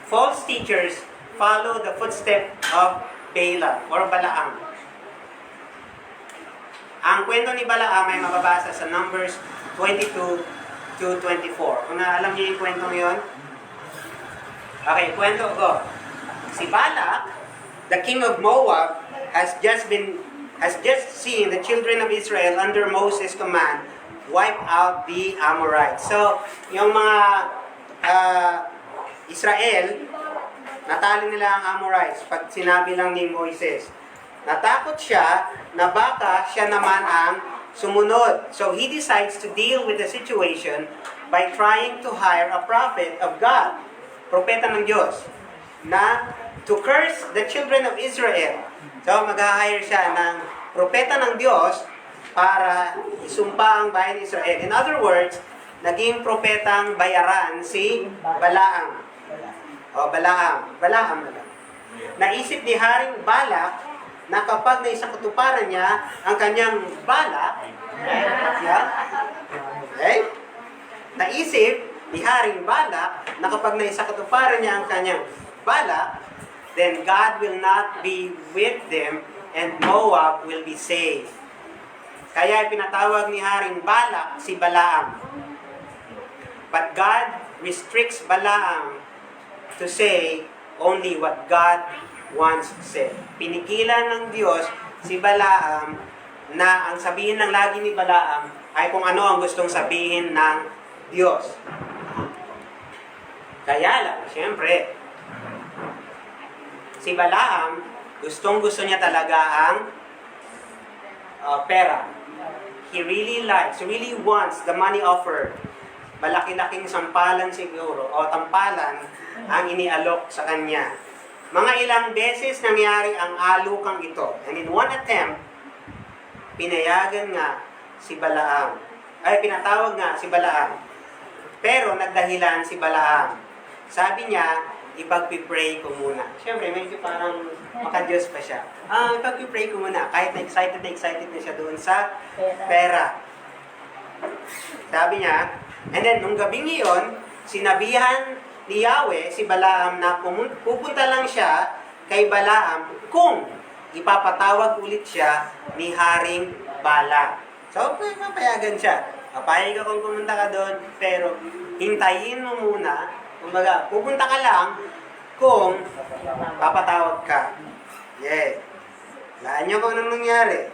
False teachers follow the footstep of Balaam or Balaam. Ang kwento ni Balaam ay mababasa sa Numbers 22 to 24. Kung alam niyo yung kwentong yon? Okay, kwento ko. Si Balak, the king of Moab, has just seen the children of Israel under Moses' command wipe out the Amorites. So, yung mga Israel, natalo nila ang Amorites pag sinabi lang ni Moises. Natakot siya na baka siya naman ang sumunod. So he decides to deal with the situation by trying to hire a prophet of God, propeta ng Diyos, na to curse the children of Israel. So mag-hire siya ng propeta ng Diyos para isumpa ang bayan ng Israel. In other words, naging propetang bayaran si Balaam. Balaam. Naisip ni Haring Balak na kapag naisakatuparan niya ang kanyang balak, naisip ni Haring Balak na kapag naisakatuparan niya ang kanyang balak, then God will not be with them and Moab will be saved. Kaya pinatawag ni Haring Balak si Balaam. But God restricts Balaam to say only what God once said. Pinigilan ng Diyos si Balaam na ang sabihin ng lagi ni Balaam ay kung ano ang gustong sabihin ng Diyos. Kaya lang, siyempre, si Balaam, gustong-gusto niya talaga ang pera. He really wants the money offered. Malaki-laking sampalan siguro, o tampalan, ang inialok sa kanya. Mga ilang beses nangyari ang alukang ito. And in one attempt, pinayagan nga si Balaam. Pinatawag nga si Balaam. Pero nagdahilan si Balaam. Sabi niya, ipag-pray ko muna. Siyempre, medyo parang maka-Diyos pa siya. Ipag-pray ko muna. Kahit na excited na siya doon sa pera. Sabi niya, and then, nung gabing iyon, sinabihan ni Yahweh si Balaam na pupunta lang siya kay Balaam kung ipapatawag ulit siya ni Haring Balak. So, papayagan siya. Papayag akong pumunta ka doon, pero hintayin mo muna. Kumbaga, pupunta ka lang kung papatawag ka. Yeah. Laan niyo kung anong nangyari.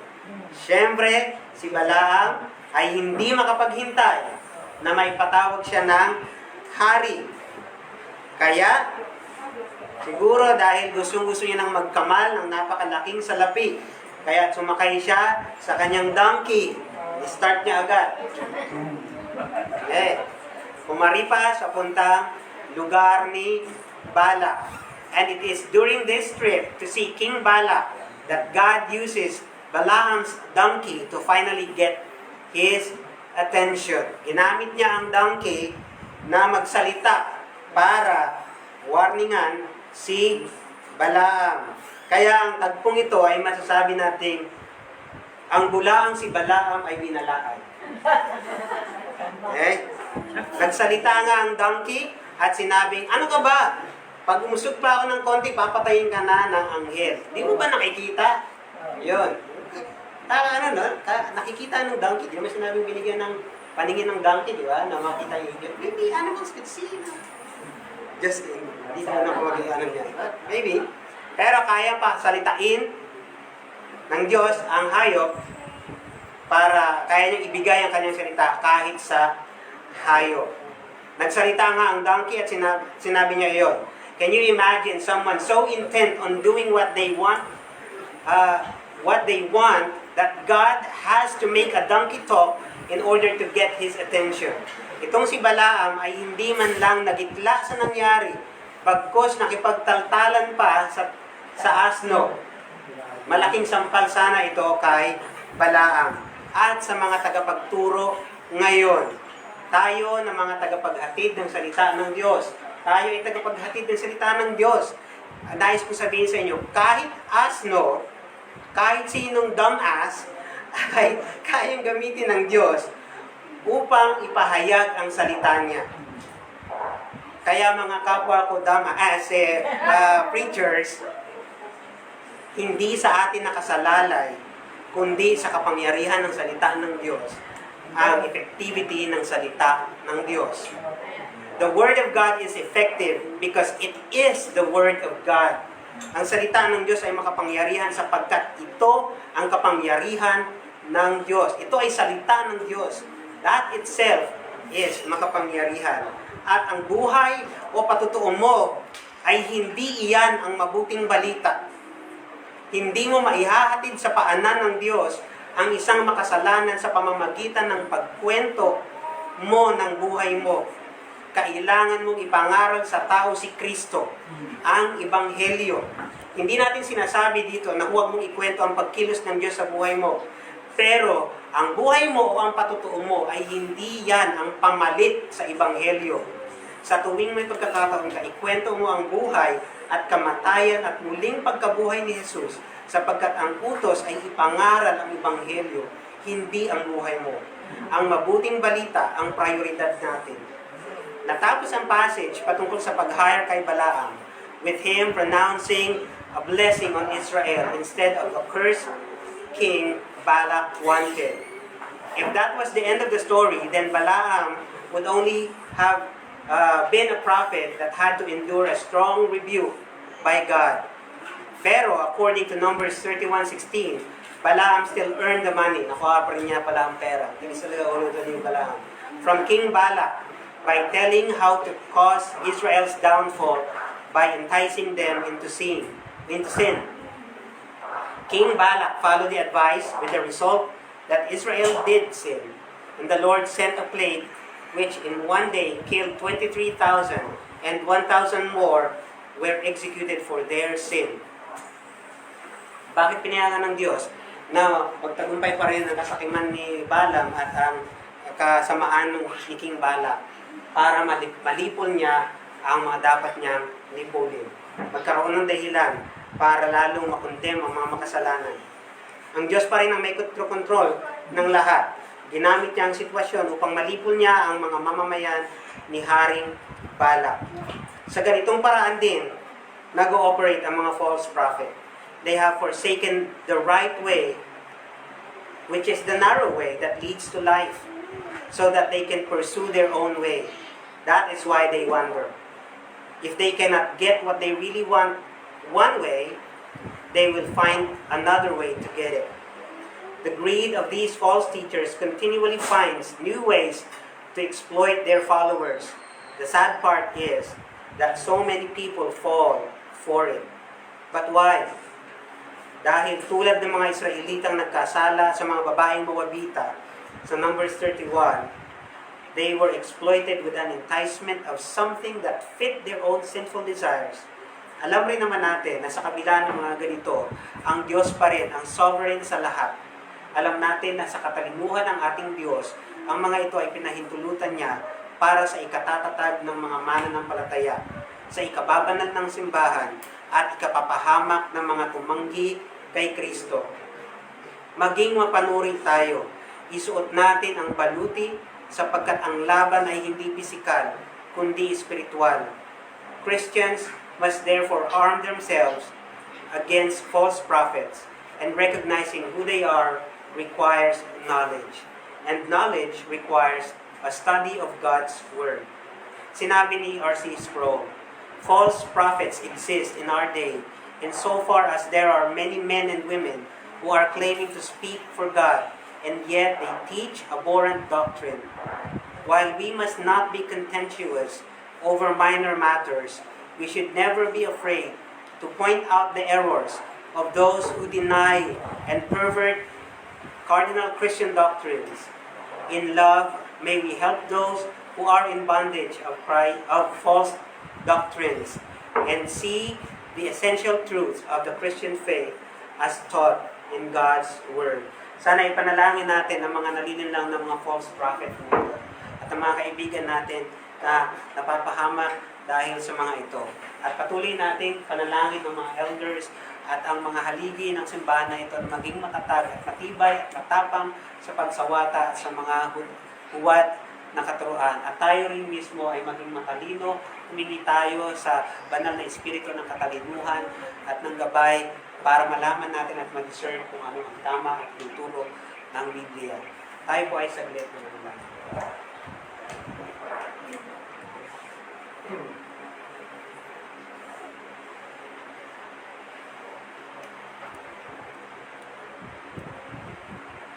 Siyempre, si Balaam ay hindi makapaghintay na may patawag siya ng hari. Kaya, siguro dahil gustong-gusto niya nang magkamal ng napakalaking salapi, kaya sumakay siya sa kanyang donkey. I-start niya agad. Pumaripas sa puntang lugar ni Balak. And it is during this trip to see King Balak that God uses Balaam's donkey to finally get his attention. Ginamit niya ang donkey na magsalita para warningan si Balaam. Kaya ang tagpong ito ay masasabi nating ang bulaang si Balaam ay binalaan. Okay? Nagsalita nga ang donkey at sinabing, ano ka ba? Pag umusog pa ako ng konti, papatayin ka na ng anghel. Di mo ba nakikita? Yun. Nakikita ng donkey. Di mo sinabing binigyan ng paningin ng donkey, di ba? Na makita yung idiot. Maybe animals could see. Just, hindi ka na kumagiging niya. Maybe. Pero kaya pa salitain ng Diyos ang hayop para kaya niyang ibigay ang kanyang salita kahit sa hayop. Nagsalita nga ang donkey at sinabi niya iyon. Can you imagine someone so intent on doing what they want that God has to make a donkey talk in order to get his attention. Itong si Balaam ay hindi man lang nagitla sa nangyari, bagkos nakipagtaltalan pa sa asno. Malaking sampal sana ito kay Balaam at sa mga tagapagturo ngayon. Tayo na mga tagapaghatid ng salita ng Diyos. Tayo ay tagapaghatid ng salita ng Diyos. Nais ko sabihin sa inyo, kahit asno, kahit sinong dumbass, ay kayang gamitin ng Diyos upang ipahayag ang salita niya. Kaya mga kapwa ko dumbass, preachers, hindi sa atin nakasalalay, kundi sa kapangyarihan ng salita ng Diyos, ang effectivity ng salita ng Diyos. The Word of God is effective because it is the Word of God. Ang salita ng Diyos ay makapangyarihan sapagkat ito ang kapangyarihan ng Diyos. Ito ay salita ng Diyos. That itself is makapangyarihan. At ang buhay o patutuo mo ay hindi iyan ang mabuting balita. Hindi mo maihahatid sa paanan ng Diyos ang isang makasalanan sa pamamagitan ng pagkwento mo ng buhay mo. Kailangan mong ipangaral sa tao si Kristo, ang Ebanghelyo. Hindi natin sinasabi dito na huwag mong ikwento ang pagkilos ng Diyos sa buhay mo. Pero ang buhay mo o ang patutuo mo ay hindi yan ang pamalit sa Ebanghelyo. Sa tuwing may pagkakataon ka, ikwento mo ang buhay at kamatayan at muling pagkabuhay ni Jesus, sapagkat ang utos ay ipangaral ang Ebanghelyo, hindi ang buhay mo. Ang mabuting balita ang prioridad natin. Natapos ang passage patungkol sa pag-hire kay Balaam, with him pronouncing a blessing on Israel instead of a curse King Balak wanted. If that was the end of the story, then Balaam would only have been a prophet that had to endure a strong rebuke by God. Pero according to Numbers 31:16, Balaam still earned the money. Nakuha pa rin niya pala ang pera. From King Balak, by telling how to cause Israel's downfall by enticing them into sin. King Balak followed the advice with the result that Israel did sin. And the Lord sent a plague which in one day killed 23,000 and 1,000 more were executed for their sin. Bakit pinayagan ng Diyos na magtagumpay pa rin ang kasakiman ni Balaam at ang kasamaan ni King Balak para malipol niya ang mga dapat niyang lipulin? Magkaroon ng dahilan para lalong makondem ang mga makasalanan. Ang Diyos pa rin ang may control ng lahat. Ginamit niya ang sitwasyon upang malipol niya ang mga mamamayan ni Haring Balak. Sa ganitong paraan din, nag-ooperate ang mga false prophet. They have forsaken the right way, which is the narrow way that leads to life, so that they can pursue their own way. That is why they wander. If they cannot get what they really want one way, they will find another way to get it. The greed of these false teachers continually finds new ways to exploit their followers. The sad part is that so many people fall for it. But why? Dahil tulad ng mga Israelitang nagkasala sa mga babaeng Moabita, sa Numbers 31, they were exploited with an enticement of something that fit their own sinful desires. alam rin naman natin na sa kabila ng mga ganito, ang Diyos pa rin, ang sovereign sa lahat. Alam natin na sa katalinuhan ng ating Diyos, ang mga ito ay pinahintulutan niya para sa ikatatatag ng mga mananampalataya, sa ikababanal ng simbahan, at ikapapahamak ng mga tumanggi kay Kristo. Maging mapanuri tayo, isuot natin ang baluti sapagkat ang laban ay hindi pisikal, kundi espiritual. Christians must therefore arm themselves against false prophets, and recognizing who they are requires knowledge. And knowledge requires a study of God's Word. Sinabi ni R.C. Sproul, false prophets exist in our day insofar as there are many men and women who are claiming to speak for God, and yet they teach abhorrent doctrine. While we must not be contentious over minor matters, we should never be afraid to point out the errors of those who deny and pervert cardinal Christian doctrines. In love, may we help those who are in bondage of false doctrines and see the essential truths of the Christian faith as taught in God's Word. Sana ipanalangin natin ang mga nalilinlang ng mga false prophet nito at ang mga kaibigan natin na napapahamak dahil sa mga ito. At patuloy nating panalangin ng mga elders at ang mga haligi ng simbahan na ito na maging matatag at matibay at matapang sa pagsawata sa mga huwad na katuruan. At tayo rin mismo ay maging matalino, humingi tayo sa banal na espiritu ng katalinuhan at ng gabay para malaman natin at mag-discern kung ano ang tama at tuturo ng Biblia. Tayo po ay saglit na naman.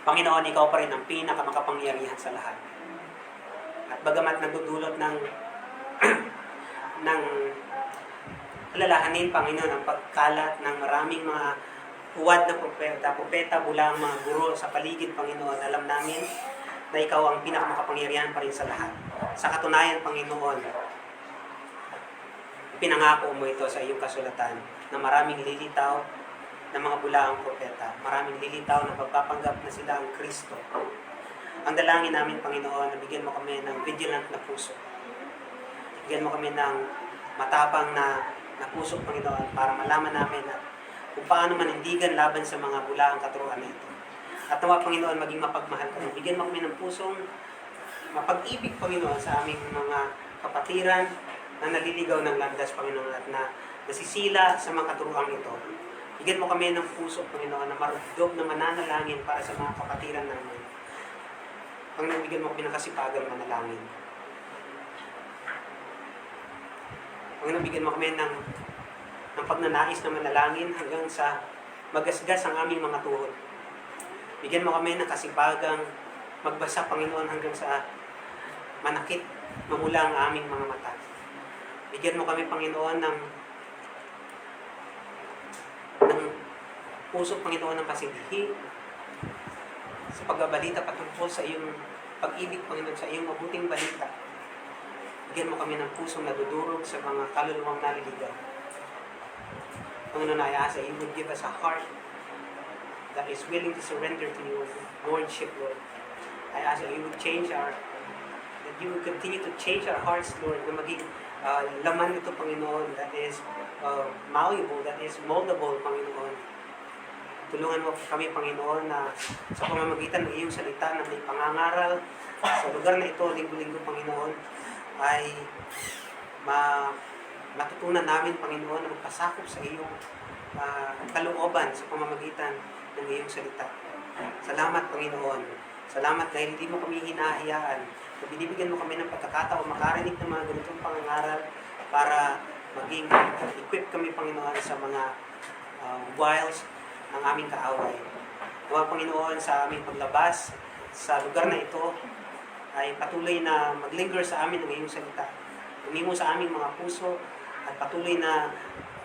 Panginoon, Ikaw pa rin ang pinakamakapangyarihan sa lahat. At bagamat nagdudulot ng ng alalahanin, Panginoon, ang pagkalat ng maraming mga huwad na propeta mula ang mga guro sa paligid, Panginoon, alam namin na Ikaw ang pinakamakapangyarihan pa rin sa lahat. Sa katunayan, Panginoon, pinangako mo ito sa iyong kasulatan na maraming lilitaw ng mga bulaang propeta. Maraming lilitaw na pagpapanggap na sila ang Kristo. Ang dalangin namin, Panginoon, na bigyan mo kami ng vigilant na puso. Bigyan mo kami ng matapang na puso, Panginoon, para malaman namin na kung paano manindigan laban sa mga bulaang katuruan na ito. At nawa, Panginoon, maging mapagmahal kami. Bigyan mo kami ng pusong mapag-ibig, Panginoon, sa aming mga kapatiran na naliligaw ng landas, Panginoon, at na nasisila sa mga katuruan ito. Bigyan mo kami ng puso, Panginoon, na marugdog na mananalangin para sa mga kapatiran namin. Panginoon, bigyan mo kami ng kasipagang manalangin. Panginoon, bigyan mo kami ng pagnanais na manalangin hanggang sa magasgas ang aming mga tuhod. Bigyan mo kami ng kasipagang magbasa, Panginoon, hanggang sa manakit, mamula ang aming mga mata. Bigyan mo kami, Panginoon, ng puso, Panginoon, ng kasighi sa pagbabalita patungkol sa iyong pag-ibig, Panginoon, sa iyong mabuting balita. Bigyan mo kami ng pusong nadudurog sa mga kaluluwang naliligaw. Panginoon, I ask that you would give us a heart that is willing to surrender to your Lordship, Lord. I ask that you would that you would continue to change our hearts, Lord, na maging laman ito, Panginoon, that is malleable, that is moldable, Panginoon. Tulungan mo kami, Panginoon, na sa pamamagitan ng iyong salita na may pangangaral sa lugar na ito, linggo-linggo, Panginoon, ay matutunan namin, Panginoon, na magpasakop sa iyong kalooban sa pamamagitan ng iyong salita. Salamat, Panginoon. Salamat dahil hindi mo kami hinahayaan. Binibigyan mo kami ng pagkakataon makarinig ng mga ganitong pangangaral para maging equip kami, Panginoon, sa mga wiles ng aming kaaway. Nawa, Panginoon, sa aming paglabas sa lugar na ito ay patuloy na maglinger sa amin ng iyong salita. Umimo sa aming mga puso at patuloy na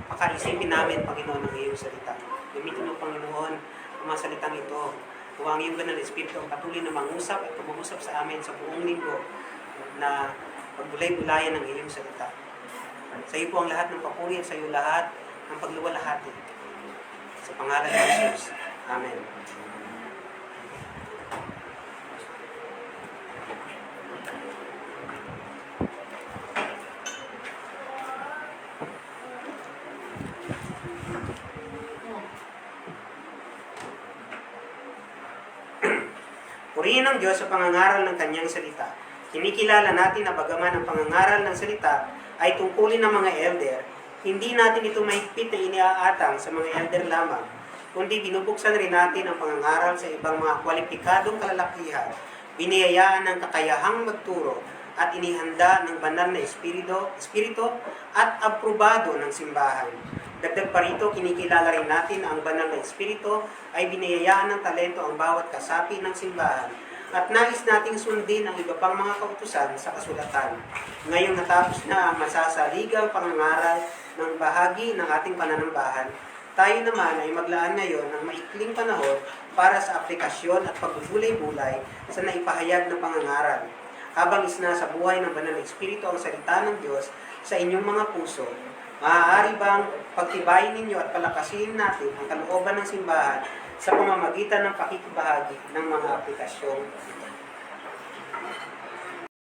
pakaisipin namin, Panginoon, ng iyong salita. Gamitin mo, Panginoon, ang mga salitang ito. Nawa, ang iyong banal na Espiritu ang patuloy na mangusap at kumangusap sa amin sa buong linggo na pagbulay-bulayan ng iyong salita. Sa iyo po ang lahat ng papuri at sa iyo lahat ng pagluwalhati. Sa pangalan ng Jesus. Amen. Purihin ng Diyos sa pangangaral ng Kanyang salita. Kinikilala natin na bagaman ang pangangaral ng salita ay tungkulin ng mga elder, hindi natin ito mahigpit na iniaatang sa mga elder lamang, kundi binubuksan rin natin ang pangangaral sa ibang mga kwalipikadong kalalakihan, biniyayaan ng kakayahang magturo, at inihanda ng banal na espiritu at aprobado ng simbahan. Dagdag pa rito, kinikilala rin natin na ang banal na espiritu ay biniyayaan ng talento ang bawat kasapi ng simbahan at nais nating sundin ang iba pang mga kautusan sa kasulatan. Ngayong natapos na ang masasaligang pangangaral ng bahagi ng ating pananambahan, tayo naman ay maglaan ngayon ng maikling panahon para sa aplikasyon at pagbubulay-bulay sa naipahayag ng pangangaral. Habang isnasa buhay ng banal na espiritu ang salita ng Diyos sa inyong mga puso, maaari bang pagtibayin ninyo at palakasin natin ang kalooban ng simbahan sa pamamagitan ng pakikibahagi ng mga aplikasyong ito?